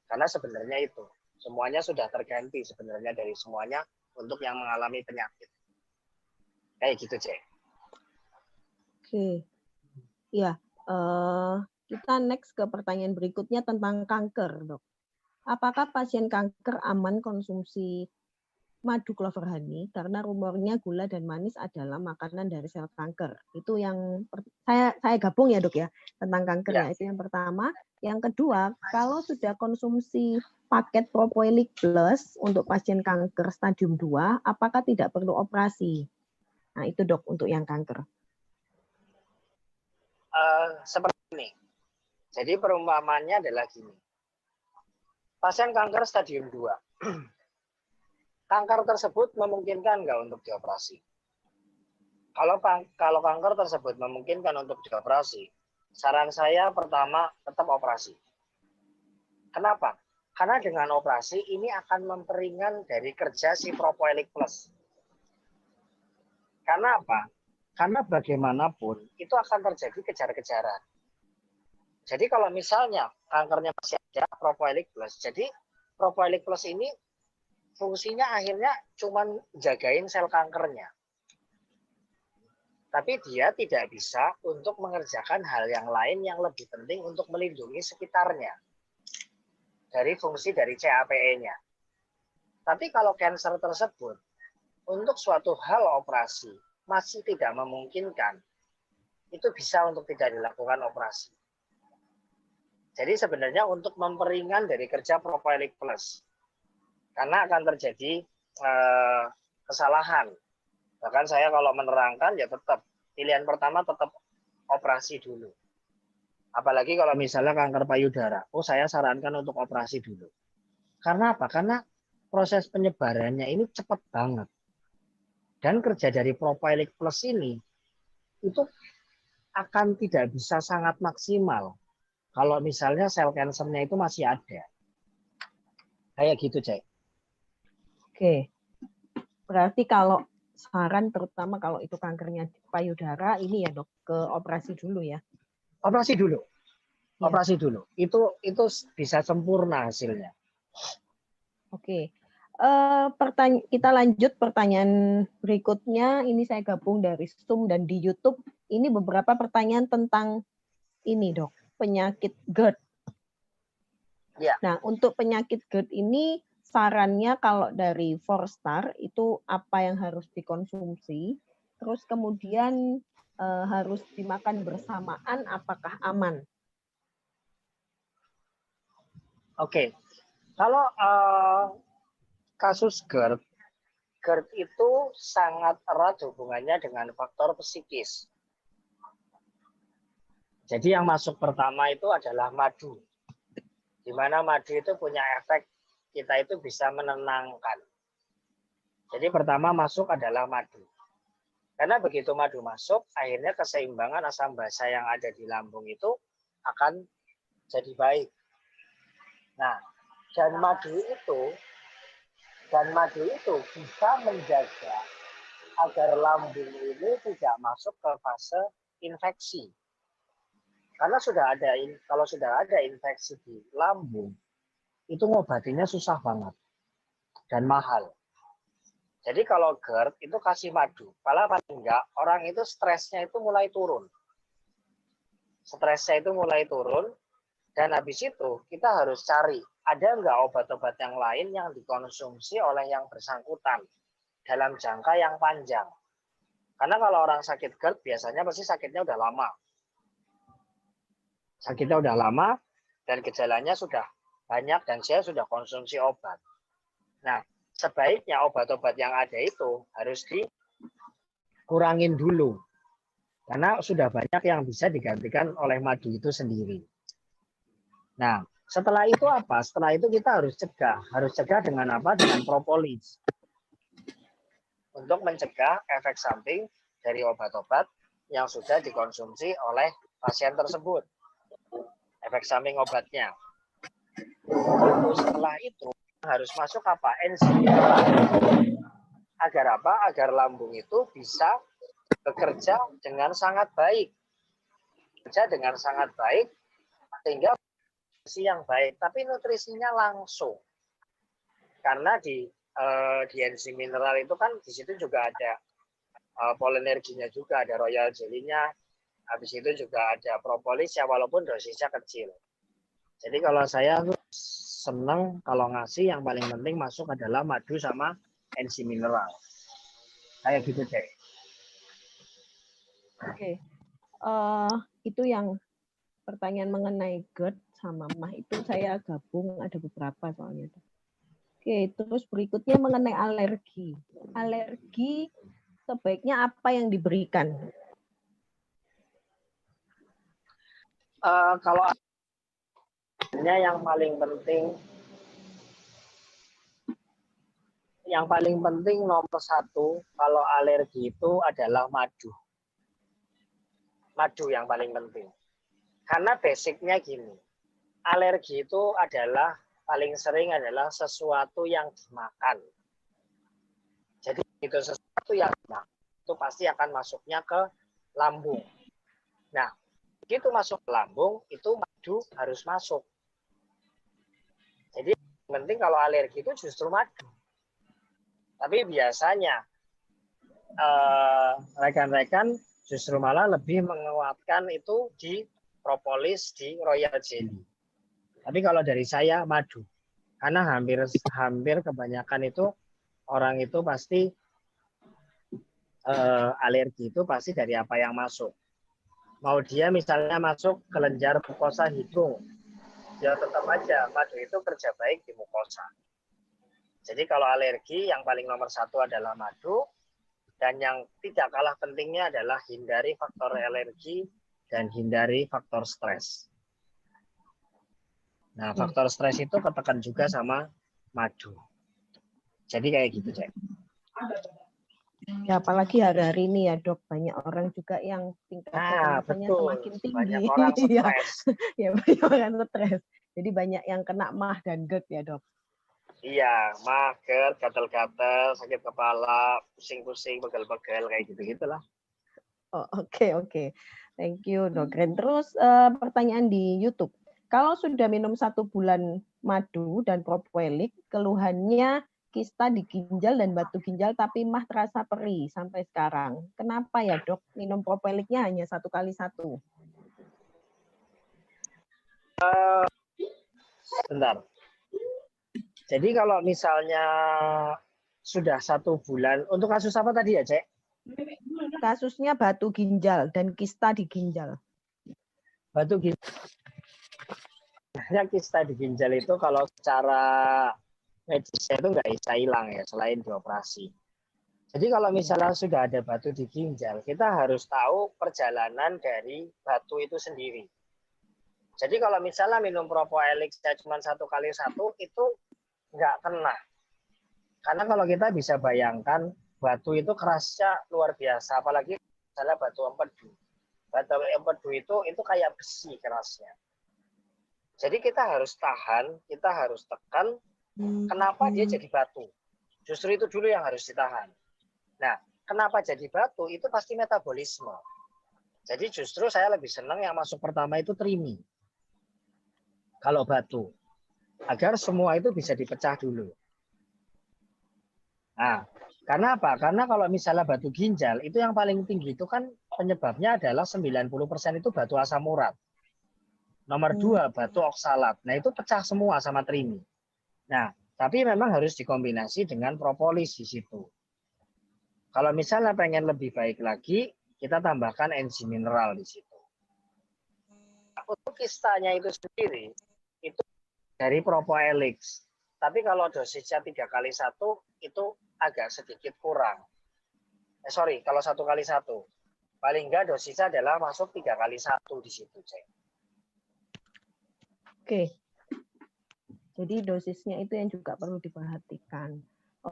S2: Karena sebenarnya itu, semuanya sudah terganti sebenarnya dari semuanya untuk yang mengalami penyakit. Kayak gitu, Cek.
S1: Oke. Ya, kita next ke pertanyaan berikutnya tentang kanker, Dok. Apakah pasien kanker aman konsumsi madu clover honey karena rumornya gula dan manis adalah makanan dari sel kanker. Itu yang saya gabung ya, Dok ya, tentang kanker ya. Itu yang pertama. Yang kedua, kalau sudah konsumsi paket Propoilic Plus untuk pasien kanker stadium 2, apakah tidak perlu operasi? Nah, itu Dok untuk yang kanker.
S2: Seperti ini. Jadi perumpamannya adalah gini. Pasien kanker stadium 2. Kanker tersebut memungkinkan nggak untuk dioperasi? Kalau kanker tersebut memungkinkan untuk dioperasi, saran saya pertama tetap operasi. Kenapa? Karena dengan operasi ini akan memperingan dari kerja si Propoilic Plus. Karena apa? Karena bagaimanapun itu akan terjadi kejar-kejaran. Jadi kalau misalnya kankernya masih ada Propoilic Plus, jadi Propoilic Plus ini fungsinya akhirnya cuma jagain sel kankernya. Tapi dia tidak bisa untuk mengerjakan hal yang lain yang lebih penting untuk melindungi sekitarnya. Dari fungsi dari CAPE-nya. Tapi kalau kanker tersebut, untuk suatu hal operasi, masih tidak memungkinkan, itu bisa untuk tidak dilakukan operasi. Jadi sebenarnya untuk memperingan dari kerja Propoilic Plus. Karena akan terjadi kesalahan. Bahkan saya kalau menerangkan ya tetap pilihan pertama tetap operasi dulu. Apalagi kalau misalnya kanker payudara, saya sarankan untuk operasi dulu. Karena apa? Karena proses penyebarannya ini cepat banget. Dan kerja dari Propoilic Plus ini itu akan tidak bisa sangat maksimal kalau misalnya sel kansernya itu masih ada. Kayak gitu, Cek.
S1: Oke, berarti kalau saran terutama kalau itu kankernya payudara ini ya Dok, ke operasi dulu ya.
S2: Operasi dulu. Operasi dulu. Itu bisa sempurna hasilnya.
S1: Oke. Kita lanjut pertanyaan berikutnya. Ini saya gabung dari Zoom dan di YouTube. Ini beberapa pertanyaan tentang ini, Dok, penyakit GERD.
S2: Ya.
S1: Nah, untuk penyakit GERD ini sarannya kalau dari 4-star itu apa yang harus dikonsumsi, terus kemudian harus dimakan bersamaan, apakah aman?
S2: Oke, kalau kasus GERD itu sangat erat hubungannya dengan faktor psikis. Jadi yang masuk pertama itu adalah madu. Di mana madu itu punya efek kita itu bisa menenangkan. Jadi pertama masuk adalah madu. Karena begitu madu masuk, akhirnya keseimbangan asam basa yang ada di lambung itu akan jadi baik. Nah, dan madu itu bisa menjaga agar lambung ini tidak masuk ke fase infeksi. Karena kalau sudah ada infeksi di lambung, itu ngobatinya susah banget dan mahal. Jadi kalau GERD itu kasih madu, kalau paling enggak orang itu stresnya itu mulai turun. Stresnya itu mulai turun, Dan habis itu kita harus cari, ada nggak obat-obat yang lain yang dikonsumsi oleh yang bersangkutan dalam jangka yang panjang. Karena kalau orang sakit GERD biasanya pasti sakitnya udah lama. Sakitnya udah lama dan gejalanya sudah banyak dan saya sudah konsumsi obat. Nah, sebaiknya obat-obat yang ada itu harus dikurangin dulu. Karena sudah banyak yang bisa digantikan oleh madu itu sendiri. Nah, setelah itu apa? Setelah itu kita harus cegah. Harus cegah dengan apa? Dengan propolis. Untuk mencegah efek samping dari obat-obat yang sudah dikonsumsi oleh pasien tersebut. Efek samping obatnya. Lalu setelah itu harus masuk apa? Enzim. Agar apa? Agar lambung itu bisa bekerja dengan sangat baik. Bekerja dengan sangat baik sehingga nutrisi yang baik, tapi nutrisinya langsung. Karena di enzim mineral itu kan di situ juga ada polinerginya juga, ada royal jelly-nya. Habis itu juga ada propolis ya walaupun dosisnya kecil. Jadi kalau saya senang kalau ngasih yang paling penting masuk adalah madu sama enzim mineral. Kayak gitu deh.
S1: Oke. Itu yang pertanyaan mengenai GERD sama MAH itu saya gabung ada beberapa soalnya. Oke, terus berikutnya mengenai alergi. Alergi sebaiknya apa yang diberikan?
S2: Kalau yang paling penting nomor satu kalau alergi itu adalah madu. Madu yang paling penting. Karena basicnya gini, alergi itu adalah paling sering adalah sesuatu yang dimakan. Jadi itu sesuatu yang dimakan, itu pasti akan masuknya ke lambung. Nah, begitu masuk ke lambung, itu madu harus masuk. Jadi yang penting kalau alergi itu justru madu. Tapi biasanya rekan-rekan justru malah lebih menguatkan itu di propolis, di royal jelly. Tapi kalau dari saya madu. Karena hampir kebanyakan itu orang itu pasti alergi itu pasti dari apa yang masuk. Mau dia misalnya masuk kelenjar mukosa hidung, ya tetap aja madu itu kerja baik di mukosa. Jadi kalau alergi yang paling nomor satu adalah madu, dan yang tidak kalah pentingnya adalah hindari faktor alergi dan hindari faktor stres. Nah, faktor stres itu ketekan juga sama madu. Jadi kayak gitu, Cek.
S1: Ya, apalagi hari-hari ini ya, Dok, banyak orang juga yang tingkat kecemasannya semakin tinggi.
S2: Banyak orang stres.
S1: Ya, banyak orang stres. Jadi banyak yang kena MAH dan GERD ya, Dok.
S2: Iya, MAH, GERD, gatal-gatal, sakit kepala, pusing-pusing, pegel-pegel, kayak gitu-gitulah.
S1: Oh, oke. Thank you, Dok. Terus pertanyaan di YouTube. Kalau sudah minum 1 bulan madu dan propolis, keluhannya kista di ginjal dan batu ginjal, tapi MAH terasa perih sampai sekarang. Kenapa ya, Dok? Minum propolisnya hanya 1 kali 1.
S2: Bentar. Jadi kalau misalnya sudah 1 bulan, untuk kasus apa tadi ya, Cek?
S1: Kasusnya batu ginjal dan kista di ginjal.
S2: Batu ginjal. Sebenarnya kista di ginjal itu kalau secara medisnya itu nggak bisa hilang ya, selain dioperasi. Jadi kalau misalnya sudah ada batu di ginjal, kita harus tahu perjalanan dari batu itu sendiri. Jadi kalau misalnya minum propolis cuma 1 kali 1, itu nggak kena. Karena kalau kita bisa bayangkan, batu itu kerasnya luar biasa, apalagi misalnya batu empedu. Batu empedu itu kayak besi kerasnya. Jadi kita harus tahan, kita harus tekan. Kenapa dia jadi batu? Justru itu dulu yang harus ditahan. Nah, kenapa jadi batu? Itu pasti metabolisme. Jadi justru saya lebih senang yang masuk pertama itu trimi. Kalau batu. Agar semua itu bisa dipecah dulu. Nah, karena apa? Karena kalau misalnya batu ginjal, itu yang paling tinggi itu kan penyebabnya adalah 90% itu batu asam urat. Nomor 2 batu oksalat. Nah, itu pecah semua sama trimi. Nah, tapi memang harus dikombinasi dengan propolis di situ. Kalau misalnya pengen lebih baik lagi, kita tambahkan enzim mineral di situ. Untuk kistanya itu sendiri, itu dari propoelix. Tapi kalau dosisnya 3x1, itu agak sedikit kurang. Kalau 1x1. Paling enggak dosisnya adalah masuk 3x1 di situ, Cek.
S1: Oke. Jadi dosisnya itu yang juga perlu diperhatikan.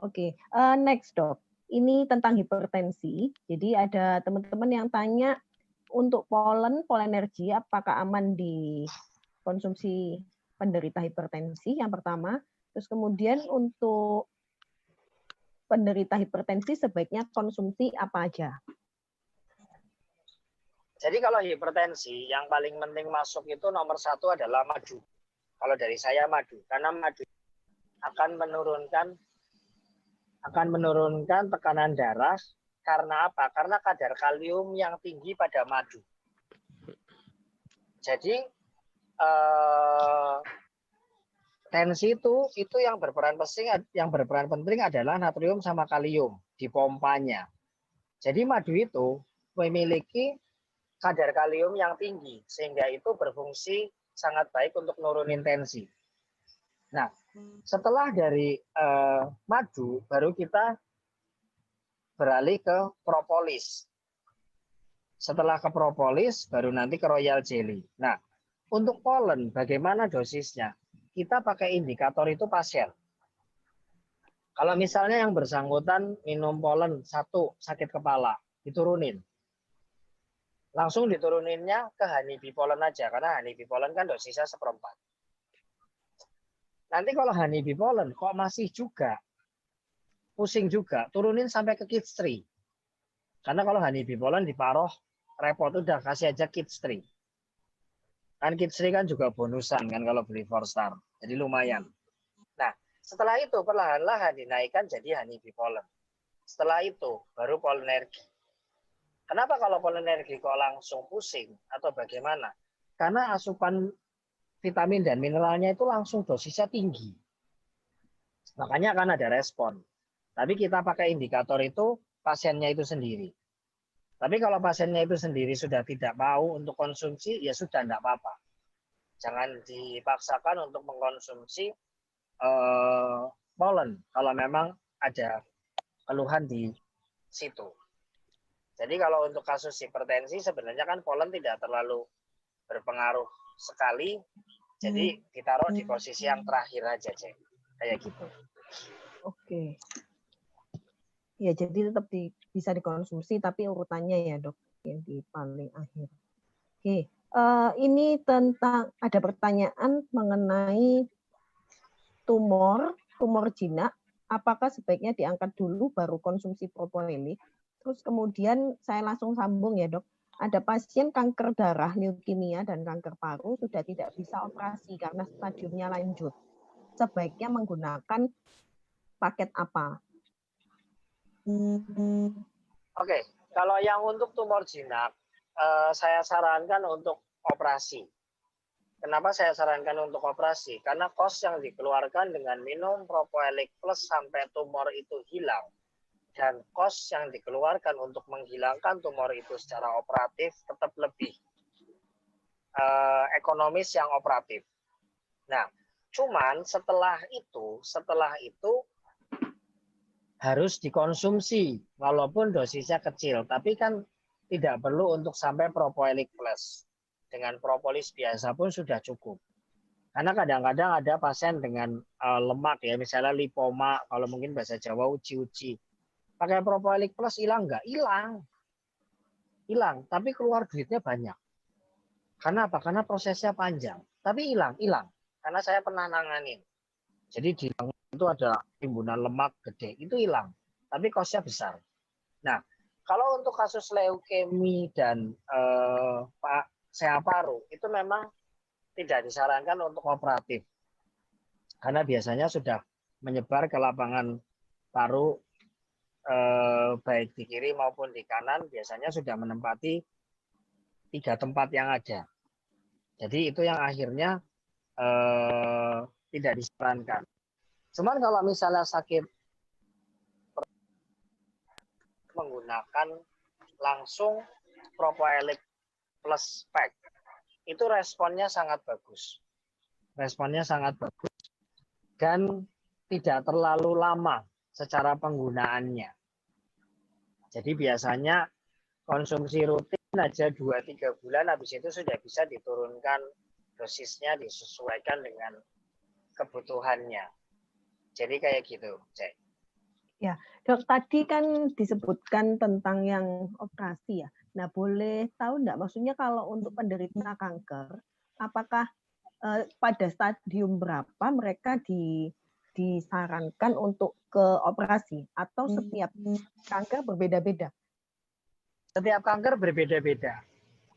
S1: Oke, next dok. Ini tentang hipertensi. Jadi ada teman-teman yang tanya untuk polenergi apakah aman dikonsumsi penderita hipertensi yang pertama. Terus kemudian untuk penderita hipertensi sebaiknya konsumsi apa aja?
S2: Jadi kalau hipertensi yang paling penting masuk itu nomor 1 adalah madu. Kalau dari saya madu, karena madu akan menurunkan tekanan darah. Karena apa? Karena kadar kalium yang tinggi pada madu. Jadi tensi itu yang berperan penting adalah natrium sama kalium di pompanya. Jadi madu itu memiliki kadar kalium yang tinggi sehingga itu berfungsi sangat baik untuk nurunin tensi. Nah, setelah dari madu baru kita beralih ke propolis. Setelah ke propolis baru nanti ke royal jelly. Nah, untuk polen bagaimana dosisnya? Kita pakai indikator itu pasien. Kalau misalnya yang bersangkutan minum polen 1 sakit kepala, diturunin. Langsung dituruninnya ke honeybee pollen aja, karena honeybee pollen kan dosisnya 1/4. Nanti kalau honeybee pollen kok masih juga pusing juga, turunin sampai ke kids tree. Karena kalau honeybee pollen diparuh repot, udah kasih aja kids tree. Kan kids tree kan juga bonusan kan kalau beli 4-star, jadi lumayan. Nah, setelah itu perlahan-lahan dinaikkan jadi honeybee pollen. Setelah itu baru polenergi. Kenapa kalau polenergi kok langsung pusing atau bagaimana? Karena asupan vitamin dan mineralnya itu langsung dosisnya tinggi. Makanya akan ada respon. Tapi kita pakai indikator itu pasiennya itu sendiri. Tapi kalau pasiennya itu sendiri sudah tidak mau untuk konsumsi, ya sudah tidak apa-apa. Jangan dipaksakan untuk mengkonsumsi polen kalau memang ada keluhan di situ. Jadi kalau untuk kasus hipertensi sebenarnya kan polen tidak terlalu berpengaruh sekali. Jadi ditaruh di posisi yang terakhir aja, Cek. Kayak gitu.
S1: Oke. Ya, jadi tetap bisa dikonsumsi tapi urutannya ya, Dok, yang di paling akhir. Oke. Ini tentang ada pertanyaan mengenai tumor jinak, apakah sebaiknya diangkat dulu baru konsumsi propolis? Terus kemudian saya langsung sambung ya, Dok. Ada pasien kanker darah, leukemia, dan kanker paru sudah tidak bisa operasi karena stadiumnya lanjut. Sebaiknya menggunakan paket apa?
S2: Oke, kalau yang untuk tumor jinak, saya sarankan untuk operasi. Kenapa saya sarankan untuk operasi? Karena kos yang dikeluarkan dengan minum propoelik plus sampai tumor itu hilang, dan kos yang dikeluarkan untuk menghilangkan tumor itu secara operatif tetap lebih ekonomis yang operatif. Nah, cuman setelah itu harus dikonsumsi walaupun dosisnya kecil, tapi kan tidak perlu untuk sampai propoelik plus. Dengan propolis biasa pun sudah cukup. Karena kadang-kadang ada pasien dengan lemak ya, misalnya lipoma, kalau mungkin bahasa Jawa uci-uci. Pakai propoelik plus hilang nggak? Hilang. Hilang, tapi keluar duitnya banyak. Karena apa? Karena prosesnya panjang. Tapi hilang. Karena saya pernah nanganin. Jadi di itu ada timbunan lemak gede, itu hilang. Tapi kosnya besar. Nah, kalau untuk kasus leukemi dan sea paru, itu memang tidak disarankan untuk operatif. Karena biasanya sudah menyebar ke lapangan paru, baik di kiri maupun di kanan, biasanya sudah menempati 3 tempat yang ada. Jadi itu yang akhirnya tidak disarankan. Cuman kalau misalnya sakit menggunakan langsung Propoelik plus PEG, itu responnya sangat bagus. Responnya sangat bagus dan tidak terlalu lama secara penggunaannya. Jadi biasanya konsumsi rutin aja 2-3 bulan, habis itu sudah bisa diturunkan dosisnya, disesuaikan dengan kebutuhannya. Jadi kayak gitu, Cek.
S1: Ya, Dok, tadi kan disebutkan tentang yang operasi ya. Nah, boleh tahu enggak, maksudnya kalau untuk penderita kanker, apakah pada stadium berapa mereka disarankan untuk ke operasi atau setiap kanker berbeda-beda?
S2: Setiap kanker berbeda-beda.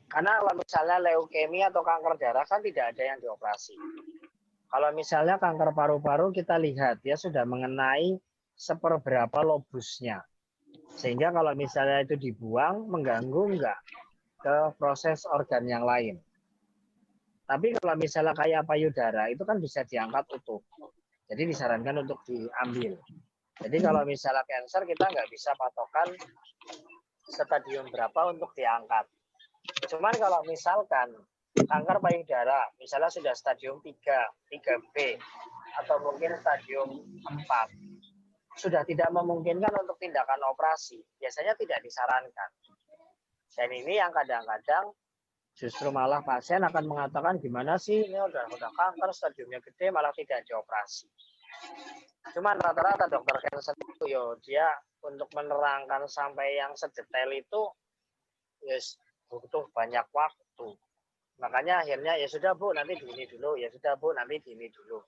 S2: Karena kalau misalnya leukemia atau kanker darah kan tidak ada yang dioperasi. Kalau misalnya kanker paru-paru kita lihat ya sudah mengenai seperberapa lobusnya. Sehingga kalau misalnya itu dibuang mengganggu enggak ke proses organ yang lain. Tapi kalau misalnya kayak payudara itu kan bisa diangkat utuh. Jadi disarankan untuk diambil. Jadi kalau misalnya kanker kita nggak bisa patokan stadium berapa untuk diangkat. Cuman kalau misalkan kanker payudara misalnya sudah stadium 3, 3B atau mungkin stadium 4 sudah tidak memungkinkan untuk tindakan operasi, biasanya tidak disarankan. Dan ini yang kadang-kadang justru malah pasien akan mengatakan gimana sih ini udah kanker stadiumnya gede malah tidak dioperasi. Cuman rata-rata dokter kanker itu dia untuk menerangkan sampai yang sedetail itu yes, butuh banyak waktu. Makanya akhirnya ya sudah Bu nanti di ini dulu, ya sudah Bu nanti di ini dulu.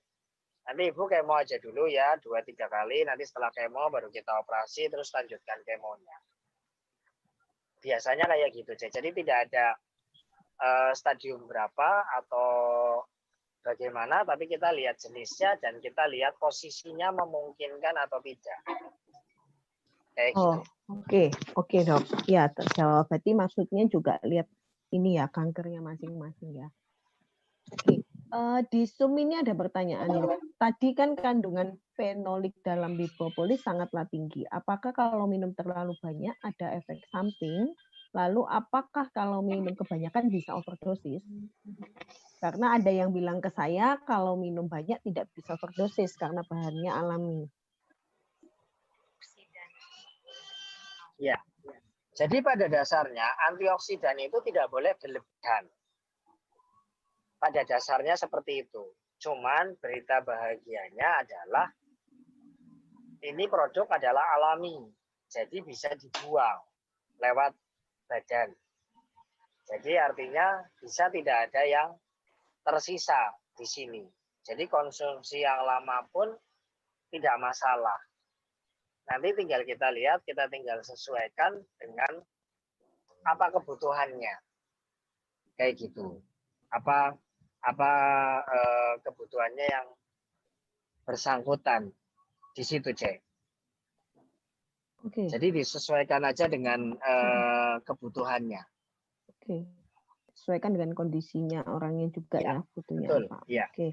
S2: Nanti Ibu kemo aja dulu ya 2-3 kali, nanti setelah kemo baru kita operasi terus lanjutkan kemonya. Biasanya kayak gitu, jadi tidak ada stadium berapa atau bagaimana, tapi kita lihat jenisnya dan kita lihat posisinya memungkinkan atau tidak. Kayak gitu.
S1: Oke Dok. Ya terjawab. Berarti maksudnya juga lihat ini ya kankernya masing-masing ya. Oke. Di Zoom ini ada pertanyaan nih. Tadi kan kandungan fenolik dalam bipropolis sangatlah tinggi. Apakah kalau minum terlalu banyak ada efek samping? Lalu apakah kalau minum kebanyakan bisa overdosis? Karena ada yang bilang ke saya kalau minum banyak tidak bisa overdosis karena bahannya alami.
S2: Ya. Jadi pada dasarnya antioksidan itu tidak boleh berlebihan. Pada dasarnya seperti itu. Cuman berita bahagianya adalah ini produk adalah alami. Jadi bisa dibuang lewat badan. Jadi artinya bisa tidak ada yang tersisa di sini. Jadi konsumsi yang lama pun tidak masalah. Nanti tinggal kita lihat, kita tinggal sesuaikan dengan apa kebutuhannya. Kayak gitu. Apa kebutuhannya yang bersangkutan di situ, Cek.
S1: Oke.
S2: Jadi disesuaikan aja dengan kebutuhannya.
S1: Oke. Sesuaikan dengan kondisinya orangnya juga ya butuhnya
S2: betul,
S1: apa.
S2: Ya.
S1: Oke.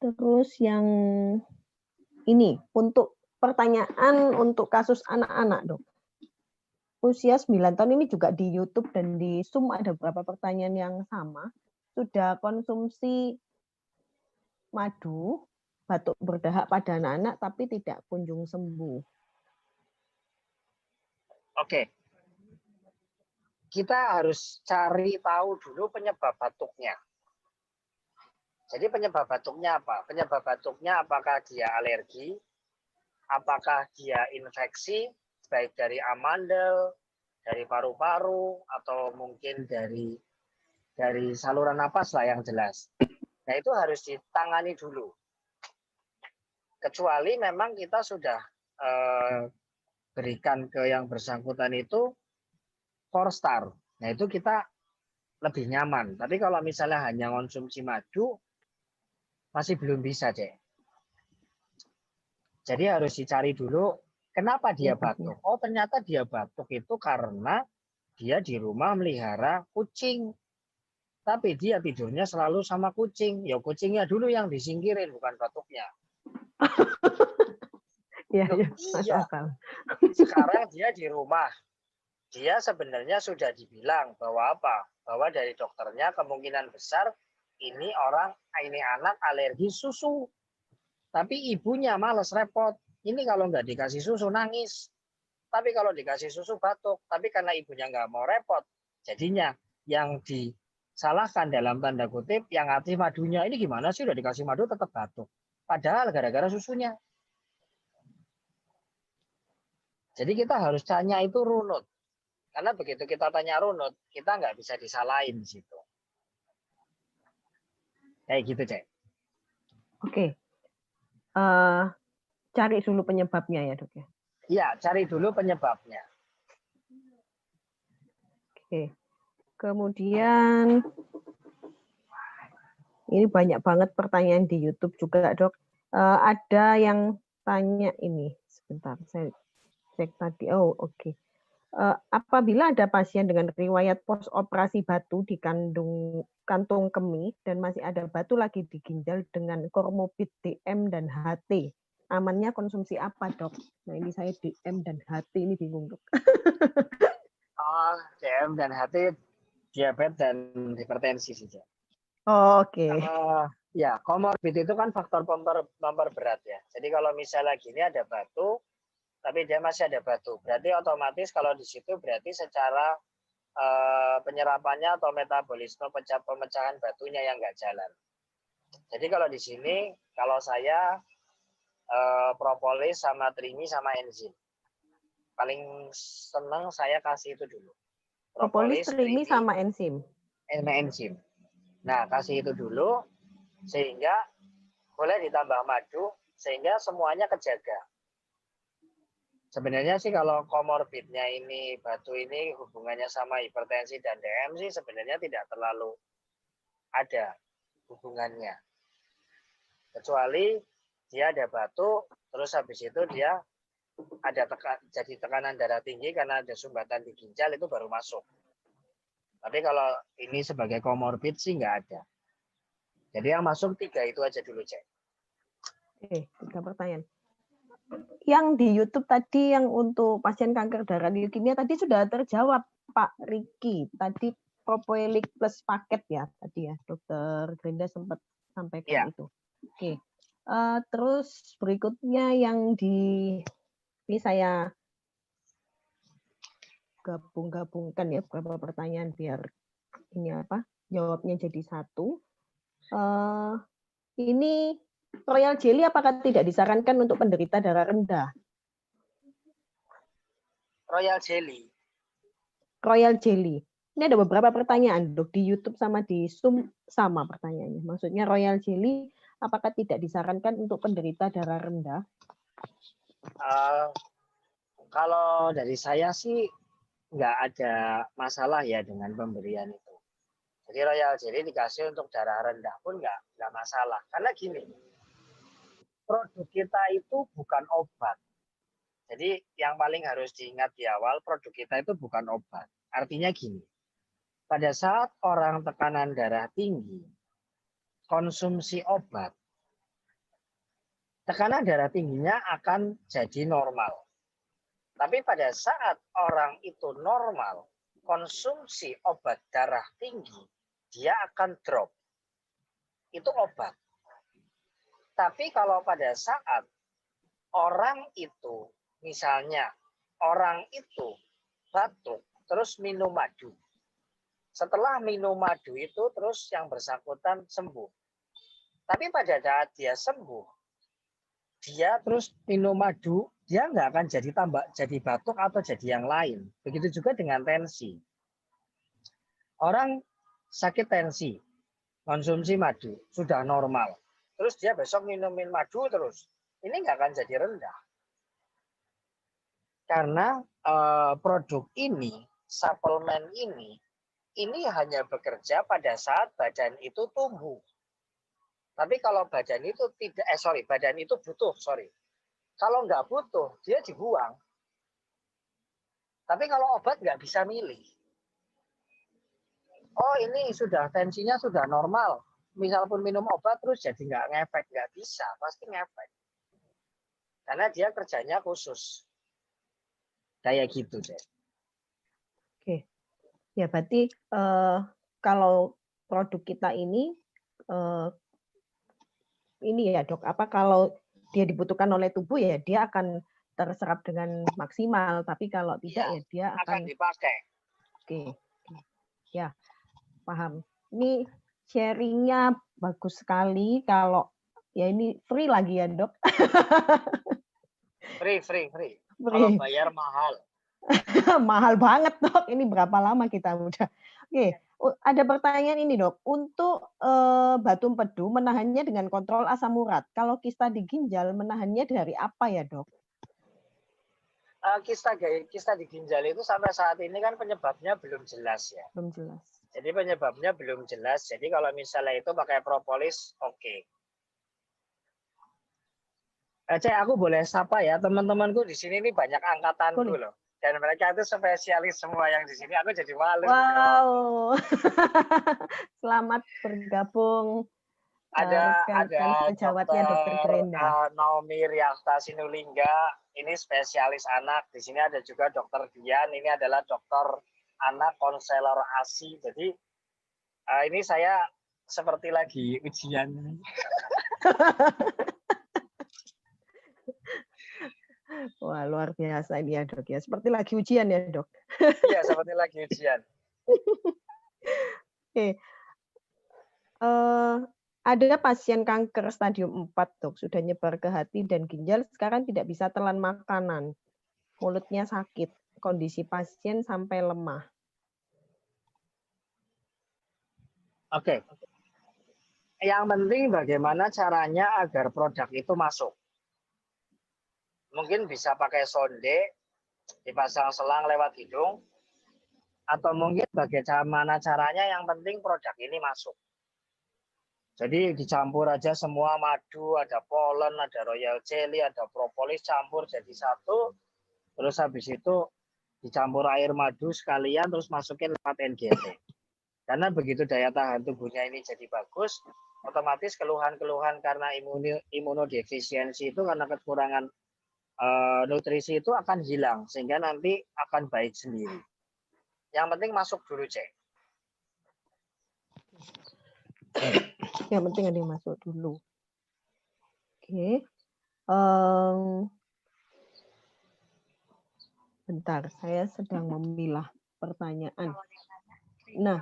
S1: Terus yang ini untuk pertanyaan untuk kasus anak-anak, Dok. Usia 9 tahun ini juga di YouTube dan di Zoom ada beberapa pertanyaan yang sama. Sudah konsumsi madu, batuk berdahak pada anak-anak tapi tidak kunjung sembuh.
S2: Oke. Kita harus cari tahu dulu penyebab batuknya. Jadi penyebab batuknya apa? Penyebab batuknya apakah dia alergi, apakah dia infeksi, baik dari amandel, dari paru-paru, atau mungkin dari saluran napas lah yang jelas. Nah itu harus ditangani dulu. Kecuali memang kita sudah berikan ke yang bersangkutan itu Forstar. Nah itu kita lebih nyaman. Tapi kalau misalnya hanya konsumsi madu, masih belum bisa, Cek. Jadi harus dicari dulu kenapa dia batuk. Oh ternyata dia batuk itu karena dia di rumah melihara kucing. Tapi dia tidurnya selalu sama kucing. Ya kucingnya dulu yang disingkirin, bukan batuknya.
S1: Iya,
S2: Loh,
S1: iya, masuk
S2: iya.
S1: akal.
S2: Sekarang dia di rumah. Dia sebenarnya sudah dibilang bahwa apa? Bahwa dari dokternya kemungkinan besar ini anak alergi susu. Tapi ibunya males repot. Ini kalau nggak dikasih susu nangis. Tapi kalau dikasih susu batuk. Tapi karena ibunya nggak mau repot, jadinya yang disalahkan dalam tanda kutip yang ngasih madunya. Ini gimana sih udah dikasih madu tetap batuk? Padahal gara-gara susunya. Jadi kita harus tanya itu runut. Karena begitu kita tanya runut, kita nggak bisa disalahin di situ. Kayak gitu, Cek.
S1: Oke. Cari dulu penyebabnya ya, Dok ya.
S2: Iya, cari dulu penyebabnya.
S1: Oke. Kemudian ini banyak banget pertanyaan di YouTube juga, Dok. Ada yang tanya ini, sebentar, saya cek tadi. Oh, oke. Apabila ada pasien dengan riwayat pos operasi batu di kantung kemih dan masih ada batu lagi di ginjal dengan komorbid DM dan HT, amannya konsumsi apa, Dok? Nah, ini saya DM dan HT ini bingung, Dok.
S2: DM dan HT, diabetes dan hipertensi saja.
S1: Oh, oke.
S2: Ya, komorbid itu kan faktor memperberat ya. Jadi kalau misalnya gini ada batu, tapi dia masih ada batu, berarti otomatis kalau di situ berarti secara penyerapannya atau metabolisme pemecahan batunya yang nggak jalan. Jadi kalau di sini, kalau saya propolis sama trimi sama enzim. Paling seneng saya kasih itu dulu.
S1: Propolis, trimi sama enzim.
S2: Enzim. Nah, kasih itu dulu sehingga boleh ditambah madu sehingga semuanya kejaga. Sebenarnya sih kalau komorbidnya ini batu ini hubungannya sama hipertensi dan DM sih sebenarnya tidak terlalu ada hubungannya. Kecuali dia ada batu, terus habis itu dia ada jadi tekanan darah tinggi karena ada sumbatan di ginjal itu baru masuk. Tapi kalau ini sebagai komorbid sih nggak ada. Jadi yang masuk 3 itu aja dulu, Cek.
S1: Oke, 3 pertanyaan. Yang di YouTube tadi yang untuk pasien kanker darah leukemia tadi sudah terjawab, Pak Riki. Tadi propoilik plus paket ya tadi ya, Dokter Grenda sempat sampaikan itu. Oke. Terus berikutnya yang ini saya gabungkan ya beberapa pertanyaan biar ini jawabnya jadi satu. Ini Royal Jelly apakah tidak disarankan untuk penderita darah rendah?
S2: Royal Jelly.
S1: Royal Jelly. Ini ada beberapa pertanyaan, Dok, di YouTube sama di Zoom sama pertanyaannya. Maksudnya Royal Jelly apakah tidak disarankan untuk penderita darah rendah?
S2: Kalau dari saya sih nggak ada masalah ya dengan pemberian itu. Jadi Royal Jelly dikasih untuk darah rendah pun nggak masalah. Karena gini, produk kita itu bukan obat. Jadi yang paling harus diingat di awal, produk kita itu bukan obat. Artinya gini, pada saat orang tekanan darah tinggi, konsumsi obat, tekanan darah tingginya akan jadi normal. Tapi pada saat orang itu normal, konsumsi obat darah tinggi, dia akan drop. Itu obat. Tapi kalau pada saat orang itu, misalnya orang itu batuk, terus minum madu. Setelah minum madu itu terus yang bersangkutan sembuh. Tapi pada saat dia sembuh, dia terus minum madu, dia nggak akan jadi batuk atau jadi yang lain. Begitu juga dengan tensi. Orang sakit tensi, konsumsi madu, sudah normal. Terus dia besok minumin madu terus. Ini nggak akan jadi rendah. Karena produk ini, suplemen ini hanya bekerja pada saat badan itu tumbuh. Tapi kalau badan itu badan itu butuh, Kalau nggak butuh, dia dibuang. Tapi kalau obat nggak bisa milih. oh ini sudah tensinya sudah normal. Misal pun minum obat terus jadi nggak ngefek, nggak bisa, pasti ngefek. Karena dia kerjanya khusus. Kayak gitu deh.
S1: Oke, ya berarti kalau produk kita ini ya dok, apa kalau dia dibutuhkan oleh tubuh ya dia akan terserap dengan maksimal, tapi kalau tidak ya dia
S2: akan dipakai.
S1: Oke, ya paham. Ini sharingnya bagus sekali. Kalau ya ini free lagi ya dok.
S2: Free. Kalau bayar mahal.
S1: Mahal banget dok. Ini berapa lama kita udah? Oke, ada pertanyaan ini dok. Untuk batu empedu menahannya dengan kontrol asam urat. Kalau kista di ginjal menahannya dari apa ya dok?
S2: Kista di ginjal itu sampai saat ini kan penyebabnya belum jelas ya.
S1: Belum jelas.
S2: Jadi penyebabnya belum jelas. Jadi kalau misalnya itu pakai propolis, oke. Cek, aku boleh sapa ya, teman-temanku di sini ini banyak angkatanku loh. Dan mereka itu spesialis semua yang di sini. Aku jadi malu.
S1: Wow. Selamat bergabung.
S2: Ada
S1: sejawatnya Dr. Grenda.
S2: Naomi Riafta Sinulinga, ini spesialis anak. Di sini ada juga Dr. Dian, ini adalah dokter anak konselor ASI. Jadi ini saya seperti lagi ujian.
S1: Wah, luar biasa ini ya dok ya. Seperti lagi ujian ya dok.
S2: Iya, seperti lagi ujian.
S1: Oke. Ada pasien kanker stadium 4 dok, sudah nyebar ke hati dan ginjal, sekarang tidak bisa telan makanan. Mulutnya sakit, kondisi pasien sampai lemah.
S2: Oke. Yang penting bagaimana caranya agar produk itu masuk. Mungkin bisa pakai sonde, dipasang selang lewat hidung, atau mungkin bagaimana caranya, yang penting produk ini masuk. Jadi dicampur aja semua madu, ada pollen, ada royal jelly, ada propolis, campur jadi satu. Terus habis itu dicampur air madu sekalian, terus masukin lewat NGT. Karena begitu daya tahan tubuhnya ini jadi bagus, otomatis keluhan-keluhan karena imunodefisiensi itu, karena kekurangan nutrisi itu akan hilang, sehingga nanti akan baik sendiri. Yang penting masuk dulu, cek.
S1: Yang penting ada yang masuk dulu. Oke. Bentar, saya sedang memilah pertanyaan. Nah,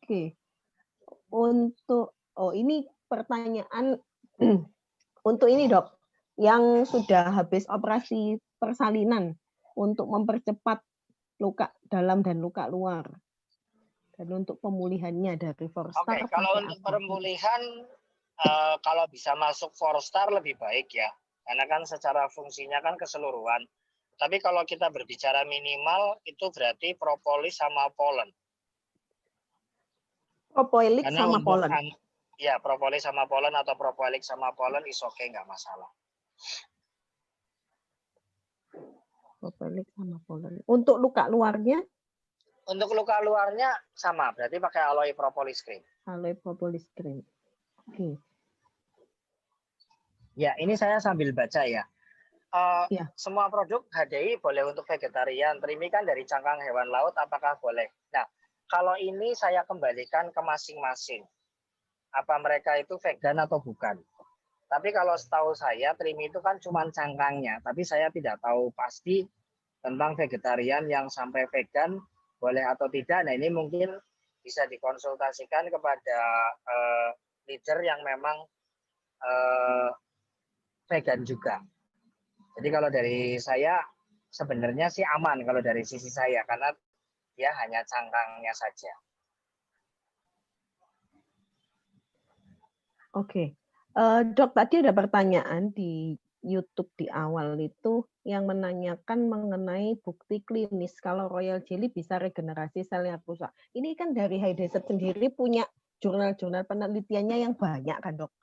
S1: oke. Untuk ini pertanyaan untuk ini dok, yang sudah habis operasi persalinan untuk mempercepat luka dalam dan luka luar, dan untuk pemulihannya dari 4-star.
S2: Oke, kalau untuk pemulihan kalau bisa masuk 4-star lebih baik ya, karena kan secara fungsinya kan keseluruhan. Tapi kalau kita berbicara minimal itu berarti propolis sama pollen.
S1: Propolis sama pollen.
S2: Ya, propolis sama pollen atau propolis sama pollen is oke, nggak masalah.
S1: Propolis sama pollen. Untuk luka luarnya?
S2: Untuk luka luarnya sama, berarti pakai aloe propolis cream.
S1: Aloe propolis cream. Oke.
S2: Ya, ini saya sambil baca ya.
S1: Ya.
S2: Semua produk HDI boleh untuk vegetarian. Trimi kan dari cangkang hewan laut, apakah boleh? Nah, kalau ini saya kembalikan ke masing-masing. Apa mereka itu vegan atau bukan? Tapi kalau setahu saya, trimi itu kan cuma cangkangnya. Tapi saya tidak tahu pasti tentang vegetarian yang sampai vegan, boleh atau tidak. Nah, ini mungkin bisa dikonsultasikan kepada leader yang memang vegan juga. Jadi kalau dari saya sebenarnya sih aman kalau dari sisi saya, karena dia hanya cangkangnya saja.
S1: Oke. Dok, tadi ada pertanyaan di YouTube di awal itu yang menanyakan mengenai bukti klinis kalau royal jelly bisa regenerasi sel yang rusak. Ini kan dari High Desert sendiri punya jurnal-jurnal penelitiannya yang banyak kan dok?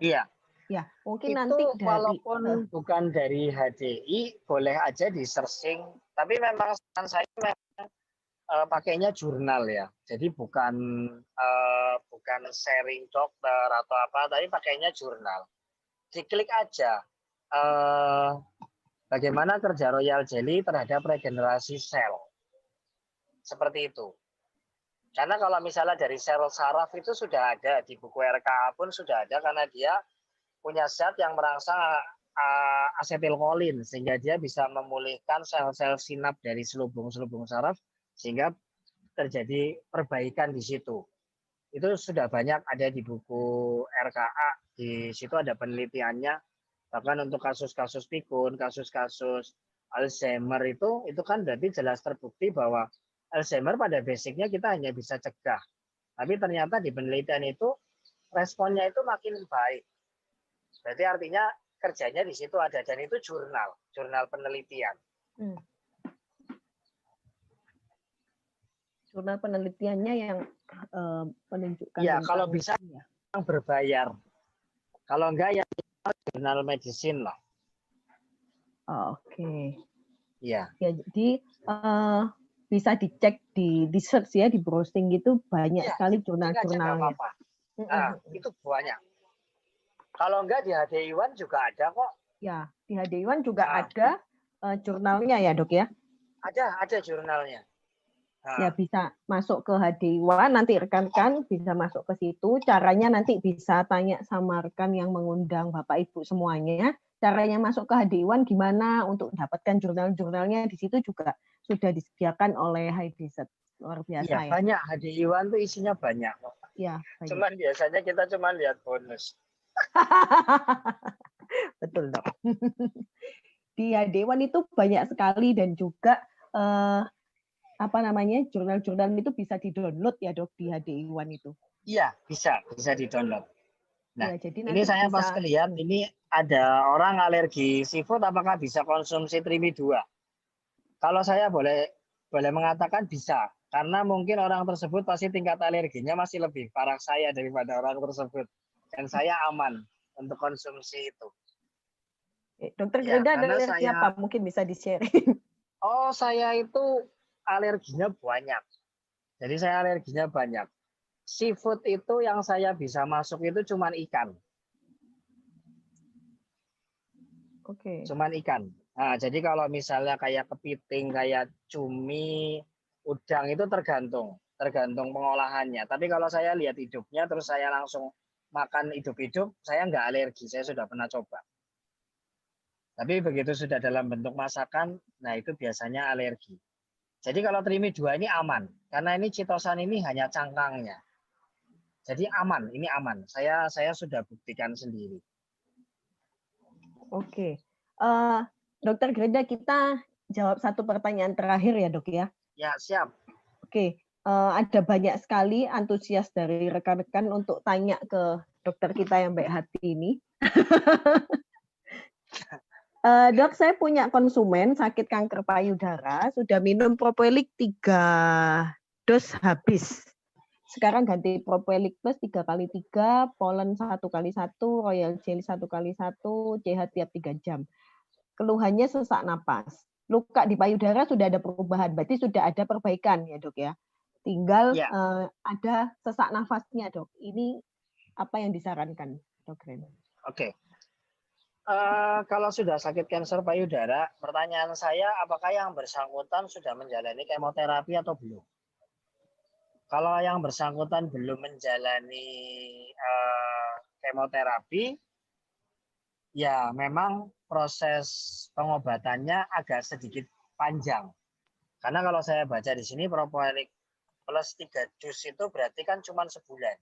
S2: Iya.
S1: Ya, mungkin
S2: Itu
S1: nanti dari
S2: walaupun bukan dari HDI, boleh aja di searching. Tapi memang saran saya memang pakainya jurnal ya. Jadi bukan sharing dokter atau apa, tapi pakainya jurnal. Diklik aja bagaimana kerja Royal Jelly terhadap regenerasi sel. Seperti itu. Karena kalau misalnya dari sel saraf itu sudah ada, di buku RKA pun sudah ada, karena dia punya zat yang merangsang asetilkolin, sehingga dia bisa memulihkan sel-sel sinap dari selubung-selubung saraf, sehingga terjadi perbaikan di situ. Itu sudah banyak ada di buku RKA, di situ ada penelitiannya, bahkan untuk kasus-kasus pikun, kasus-kasus Alzheimer itu kan berarti jelas terbukti bahwa Alzheimer pada basicnya kita hanya bisa cegah. Tapi ternyata di penelitian itu responnya itu makin baik. Berarti artinya kerjanya di situ ada, dan itu jurnal penelitian.
S1: Jurnal penelitiannya yang menunjukkan
S2: ya
S1: tentang,
S2: kalau bisa yang berbayar. Kalau enggak ya jurnal medicine lah.
S1: Oke.
S2: Iya.
S1: Ya, jadi bisa dicek di search ya, di browsing gitu banyak sekali jurnal-jurnalnya.
S2: Itu banyak. Kalau enggak di HDI1 juga ada kok.
S1: Ya, di HDI1 juga ada jurnalnya ya, Dok ya?
S2: Ada jurnalnya.
S1: Ya, bisa masuk ke HDI1, nanti rekan-rekan bisa masuk ke situ. Caranya nanti bisa tanya sama rekan yang mengundang Bapak Ibu semuanya. Caranya masuk ke HDI1 gimana untuk mendapatkan jurnal-jurnalnya, di situ juga sudah disediakan oleh HiDeset. Luar biasa ya.
S2: Banyak, HDI1 tuh isinya banyak.
S1: Ya, banyak.
S2: Cuman biasanya kita cuma lihat bonus.
S1: Betul, Dok. Di HDI1 itu banyak sekali, dan juga jurnal-jurnal itu bisa di-download ya, Dok, di HDI1 itu.
S2: Iya, bisa di-download. Nah,
S1: ya, jadi
S2: ini saya pas lihat, ini ada orang alergi seafood, apakah bisa konsumsi Trimi 2? Kalau saya boleh mengatakan bisa, karena mungkin orang tersebut pasti tingkat alerginya masih lebih parah saya daripada orang tersebut. Dan saya aman untuk konsumsi itu.
S1: Dokter Grenda ada alergi apa? Mungkin bisa di-sharing.
S2: Oh, saya itu alerginya banyak. Jadi saya alerginya banyak. Seafood itu yang saya bisa masuk itu cuman ikan.
S1: Oke.
S2: Cuman ikan. Nah, jadi kalau misalnya kayak kepiting, kayak cumi, udang itu tergantung pengolahannya. Tapi kalau saya lihat hidupnya terus saya langsung makan hidup-hidup, saya nggak alergi. Saya sudah pernah coba. Tapi begitu sudah dalam bentuk masakan, nah itu biasanya alergi. Jadi kalau Trimi 2 ini aman, karena ini chitosan ini hanya cangkangnya. Jadi aman, ini aman. Saya sudah buktikan sendiri.
S1: Oke. Dokter Grenda, kita jawab satu pertanyaan terakhir ya, Dok ya?
S2: Ya, siap.
S1: Oke. Ada banyak sekali antusias dari rekan-rekan untuk tanya ke dokter kita yang baik hati ini. Dok, saya punya konsumen sakit kanker payudara, sudah minum Propolis 3 dos habis. Sekarang ganti Propolis Plus 3x3, Polen 1x1, Royal Jelly 1x1, CH tiap 3 jam. Keluhannya sesak napas. Luka di payudara sudah ada perubahan, berarti sudah ada perbaikan ya, Dok ya. Tinggal ada sesak nafasnya, Dok. Ini apa yang disarankan, Dok Ren?
S2: Oke. Kalau sudah sakit kanker payudara, pertanyaan saya apakah yang bersangkutan sudah menjalani kemoterapi atau belum? Kalau yang bersangkutan belum menjalani kemoterapi, ya memang proses pengobatannya agak sedikit panjang. Karena kalau saya baca di sini Propolis plus 3 dus itu berarti kan cuma sebulan.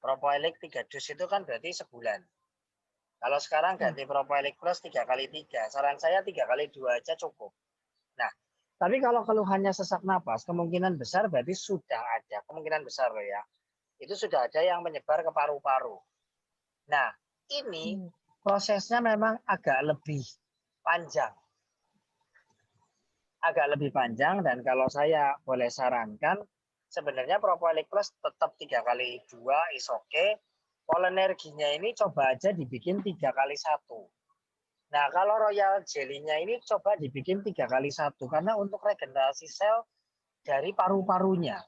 S2: Propolis 3 dus itu kan berarti sebulan. Kalau sekarang ganti Propolis Plus 3x3, saran saya 3x2 aja cukup. Nah, tapi kalau keluhannya sesak napas, kemungkinan besar berarti sudah ada, kemungkinan besar loh ya, itu sudah ada yang menyebar ke paru-paru. Nah, ini prosesnya memang agak lebih panjang. Dan kalau saya boleh sarankan, sebenarnya Propolis Plus tetap 3x2 is okay, Polenerginya ini coba aja dibikin 3x1. Nah, kalau royal jelly-nya ini coba dibikin 3x1 karena untuk regenerasi sel dari paru-parunya.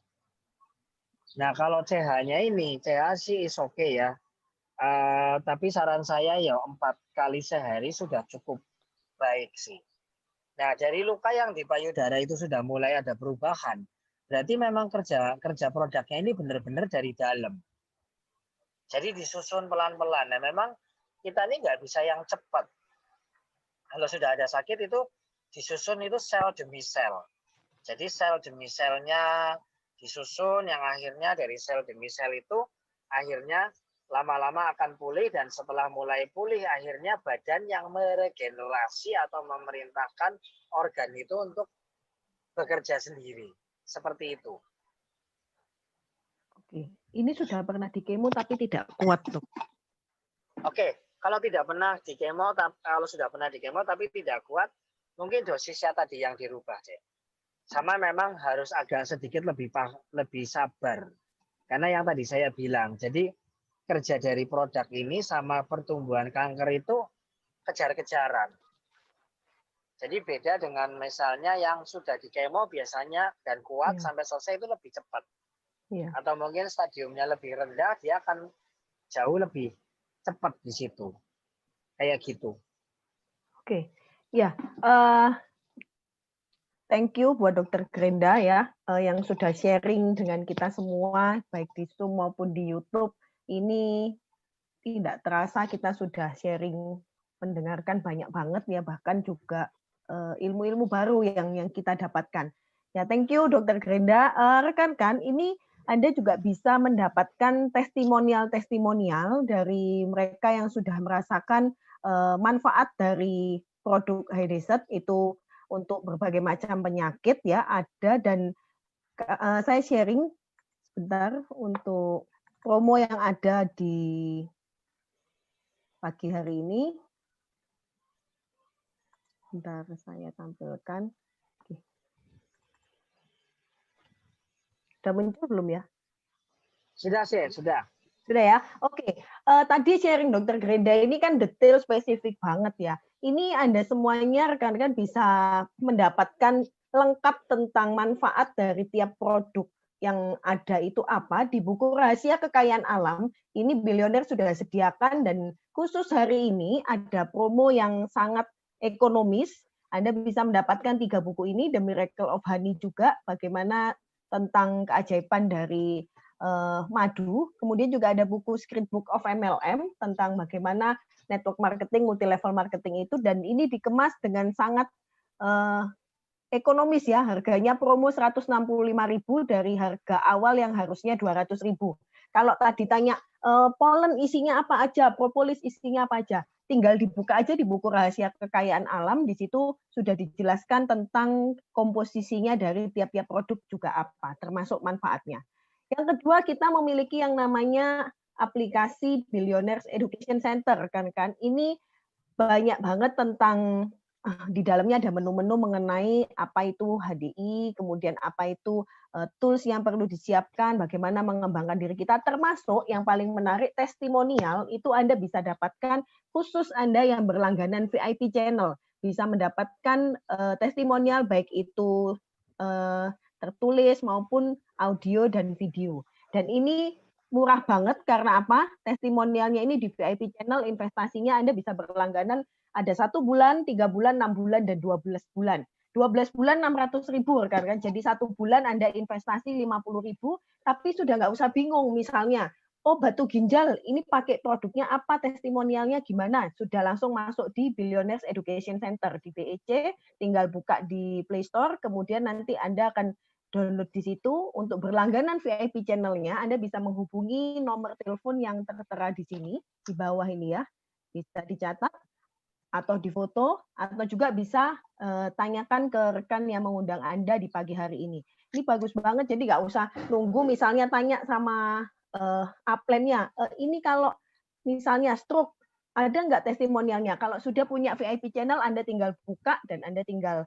S2: Nah, kalau CH-nya ini, CH sih is okay ya. Tapi saran saya ya 4 kali sehari sudah cukup baik sih. Nah, dari luka yang di payudara itu sudah mulai ada perubahan. Berarti memang kerja produknya ini benar-benar dari dalam. Jadi disusun pelan-pelan. Nah, memang kita ini nggak bisa yang cepat. Kalau sudah ada sakit itu disusun itu sel demi sel. Jadi sel demi selnya disusun yang akhirnya dari sel demi sel itu akhirnya lama-lama akan pulih dan setelah mulai pulih akhirnya badan yang meregenerasi atau memerintahkan organ itu untuk bekerja sendiri. Seperti itu.
S1: Oke, ini sudah pernah di kemo tapi tidak kuat, Dok.
S2: Oke, kalau tidak pernah di kemo, kalau sudah pernah di kemo tapi tidak kuat, mungkin dosisnya tadi yang dirubah, Cek. Sama memang harus agak sedikit lebih sabar. Karena yang tadi saya bilang, jadi kerja dari produk ini sama pertumbuhan kanker itu kejar-kejaran. Jadi beda dengan misalnya yang sudah di kemo biasanya dan kuat sampai selesai itu lebih cepat. Atau mungkin stadiumnya lebih rendah, dia akan jauh lebih cepat di situ. Kayak gitu.
S1: Oke. Ya, thank you buat Dokter Grenda ya, yang sudah sharing dengan kita semua, baik di Zoom maupun di YouTube. Ini tidak terasa kita sudah sharing, mendengarkan banyak banget ya, bahkan juga ilmu-ilmu baru yang kita dapatkan. Ya, thank you Dokter Grenda. Rekan-rekan, ini Anda juga bisa mendapatkan testimonial-testimonial dari mereka yang sudah merasakan manfaat dari produk Hydesert itu untuk berbagai macam penyakit ya ada, dan saya sharing sebentar untuk promo yang ada di pagi hari ini. Bentar saya tampilkan. Oke. Sudah muncul belum ya?
S2: Sudah sih, sudah.
S1: Sudah ya? Oke. Tadi sharing Dokter Grenda ini kan detail spesifik banget ya. Ini Anda semuanya rekan-rekan bisa mendapatkan lengkap tentang manfaat dari tiap produk yang ada itu apa di buku Rahasia Kekayaan Alam. Ini Billionaire sudah sediakan dan khusus hari ini ada promo yang sangat ekonomis. Anda bisa mendapatkan 3 buku ini, The Miracle of Honey juga, bagaimana tentang keajaiban dari madu. Kemudian juga ada buku Secret Book of MLM tentang bagaimana network marketing, multi level marketing itu, dan ini dikemas dengan sangat ekonomis ya, harganya promo 165.000 dari harga awal yang harusnya 200.000. Kalau tadi tanya polen isinya apa aja, propolis isinya apa aja, tinggal dibuka aja di buku Rahasia Kekayaan Alam, di situ sudah dijelaskan tentang komposisinya dari tiap-tiap produk juga apa, termasuk manfaatnya. Yang kedua, kita memiliki yang namanya aplikasi Billionaires Education Center, kan? Ini banyak banget tentang di dalamnya ada menu-menu mengenai apa itu HDI, kemudian apa itu tools yang perlu disiapkan, bagaimana mengembangkan diri kita, termasuk yang paling menarik testimonial itu Anda bisa dapatkan khusus Anda yang berlangganan VIP channel, bisa mendapatkan testimonial baik itu tertulis maupun audio dan video. Dan ini murah banget karena apa? Testimonialnya ini di VIP channel, investasinya Anda bisa berlangganan ada 1 bulan, 3 bulan, 6 bulan, dan 12 bulan. 12 bulan 600.000 kan? Jadi 1 bulan Anda investasi 50.000, tapi sudah nggak usah bingung misalnya, oh batu ginjal ini pakai produknya apa, testimonialnya gimana? Sudah langsung masuk di Billionaires Education Center di BEC, tinggal buka di Play Store, kemudian nanti Anda akan download di situ. Untuk berlangganan VIP channel-nya, Anda bisa menghubungi nomor telepon yang tertera di sini, di bawah ini ya. Bisa dicatat, atau difoto, atau juga bisa tanyakan ke rekan yang mengundang Anda di pagi hari ini. Ini bagus banget, jadi nggak usah nunggu misalnya tanya sama upline-nya, ini kalau misalnya stroke, ada nggak testimonialnya? Kalau sudah punya VIP channel, Anda tinggal buka dan Anda tinggal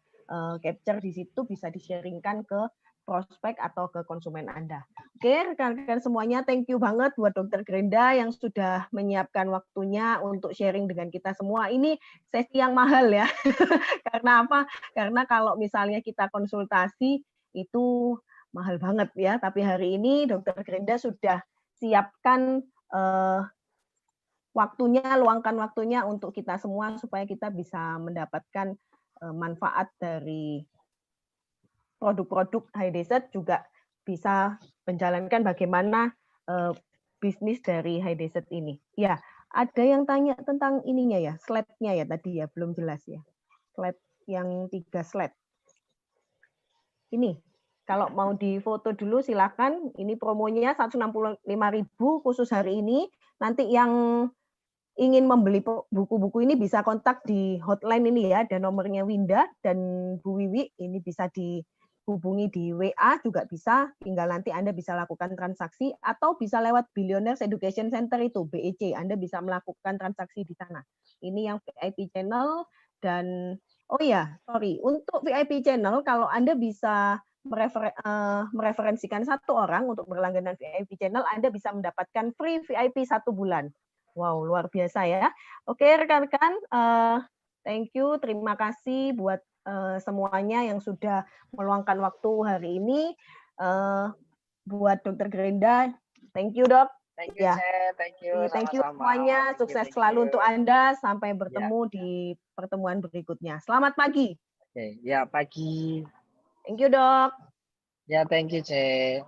S1: capture di situ, bisa di-sharingkan ke prospek atau ke konsumen Anda. Oke, rekan-rekan semuanya, thank you banget buat Dr. Grenda yang sudah menyiapkan waktunya untuk sharing dengan kita semua. Ini sesi yang mahal ya. Karena apa? Karena kalau misalnya kita konsultasi itu mahal banget ya. Tapi hari ini Dr. Grenda sudah siapkan waktunya, luangkan waktunya untuk kita semua supaya kita bisa mendapatkan manfaat dari produk-produk High Desert, juga bisa menjalankan bagaimana bisnis dari High Desert ini. Ya, ada yang tanya tentang ininya ya, slide-nya ya tadi ya, belum jelas ya. Slide yang 3 slide. Ini, kalau mau difoto dulu silakan. Ini promonya 165.000 khusus hari ini. Nanti yang ingin membeli buku-buku ini bisa kontak di hotline ini ya, ada nomornya Winda dan Bu Wiwi, ini bisa dihubungi di WA juga bisa, tinggal nanti Anda bisa lakukan transaksi atau bisa lewat Billionaires Education Center itu, BEC, Anda bisa melakukan transaksi di sana. Ini yang VIP channel dan, oh ya, sorry, untuk VIP channel kalau Anda bisa mereferensikan satu orang untuk berlangganan VIP channel, Anda bisa mendapatkan free VIP 1 bulan. Wow, luar biasa ya. Oke, rekan-rekan, thank you, terima kasih buat semuanya yang sudah meluangkan waktu hari ini. Buat Dr. Grenda, thank you dok.
S2: Thank you, thank you,
S1: Thank you
S2: sama-sama.
S1: semuanya, sukses selalu untuk Anda. Sampai bertemu di pertemuan berikutnya. Selamat pagi.
S2: Oke, ya pagi.
S1: Thank you dok.
S2: Ya, thank you, Ce.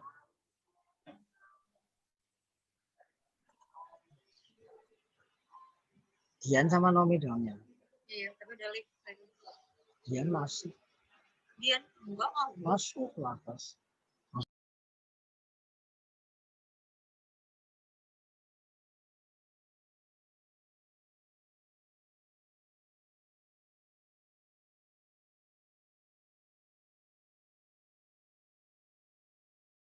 S2: Dian sama Nomi doang ya?
S3: Iya, tapi udah live.
S2: Dian masih.
S3: Dian enggak
S2: Masuk lapas.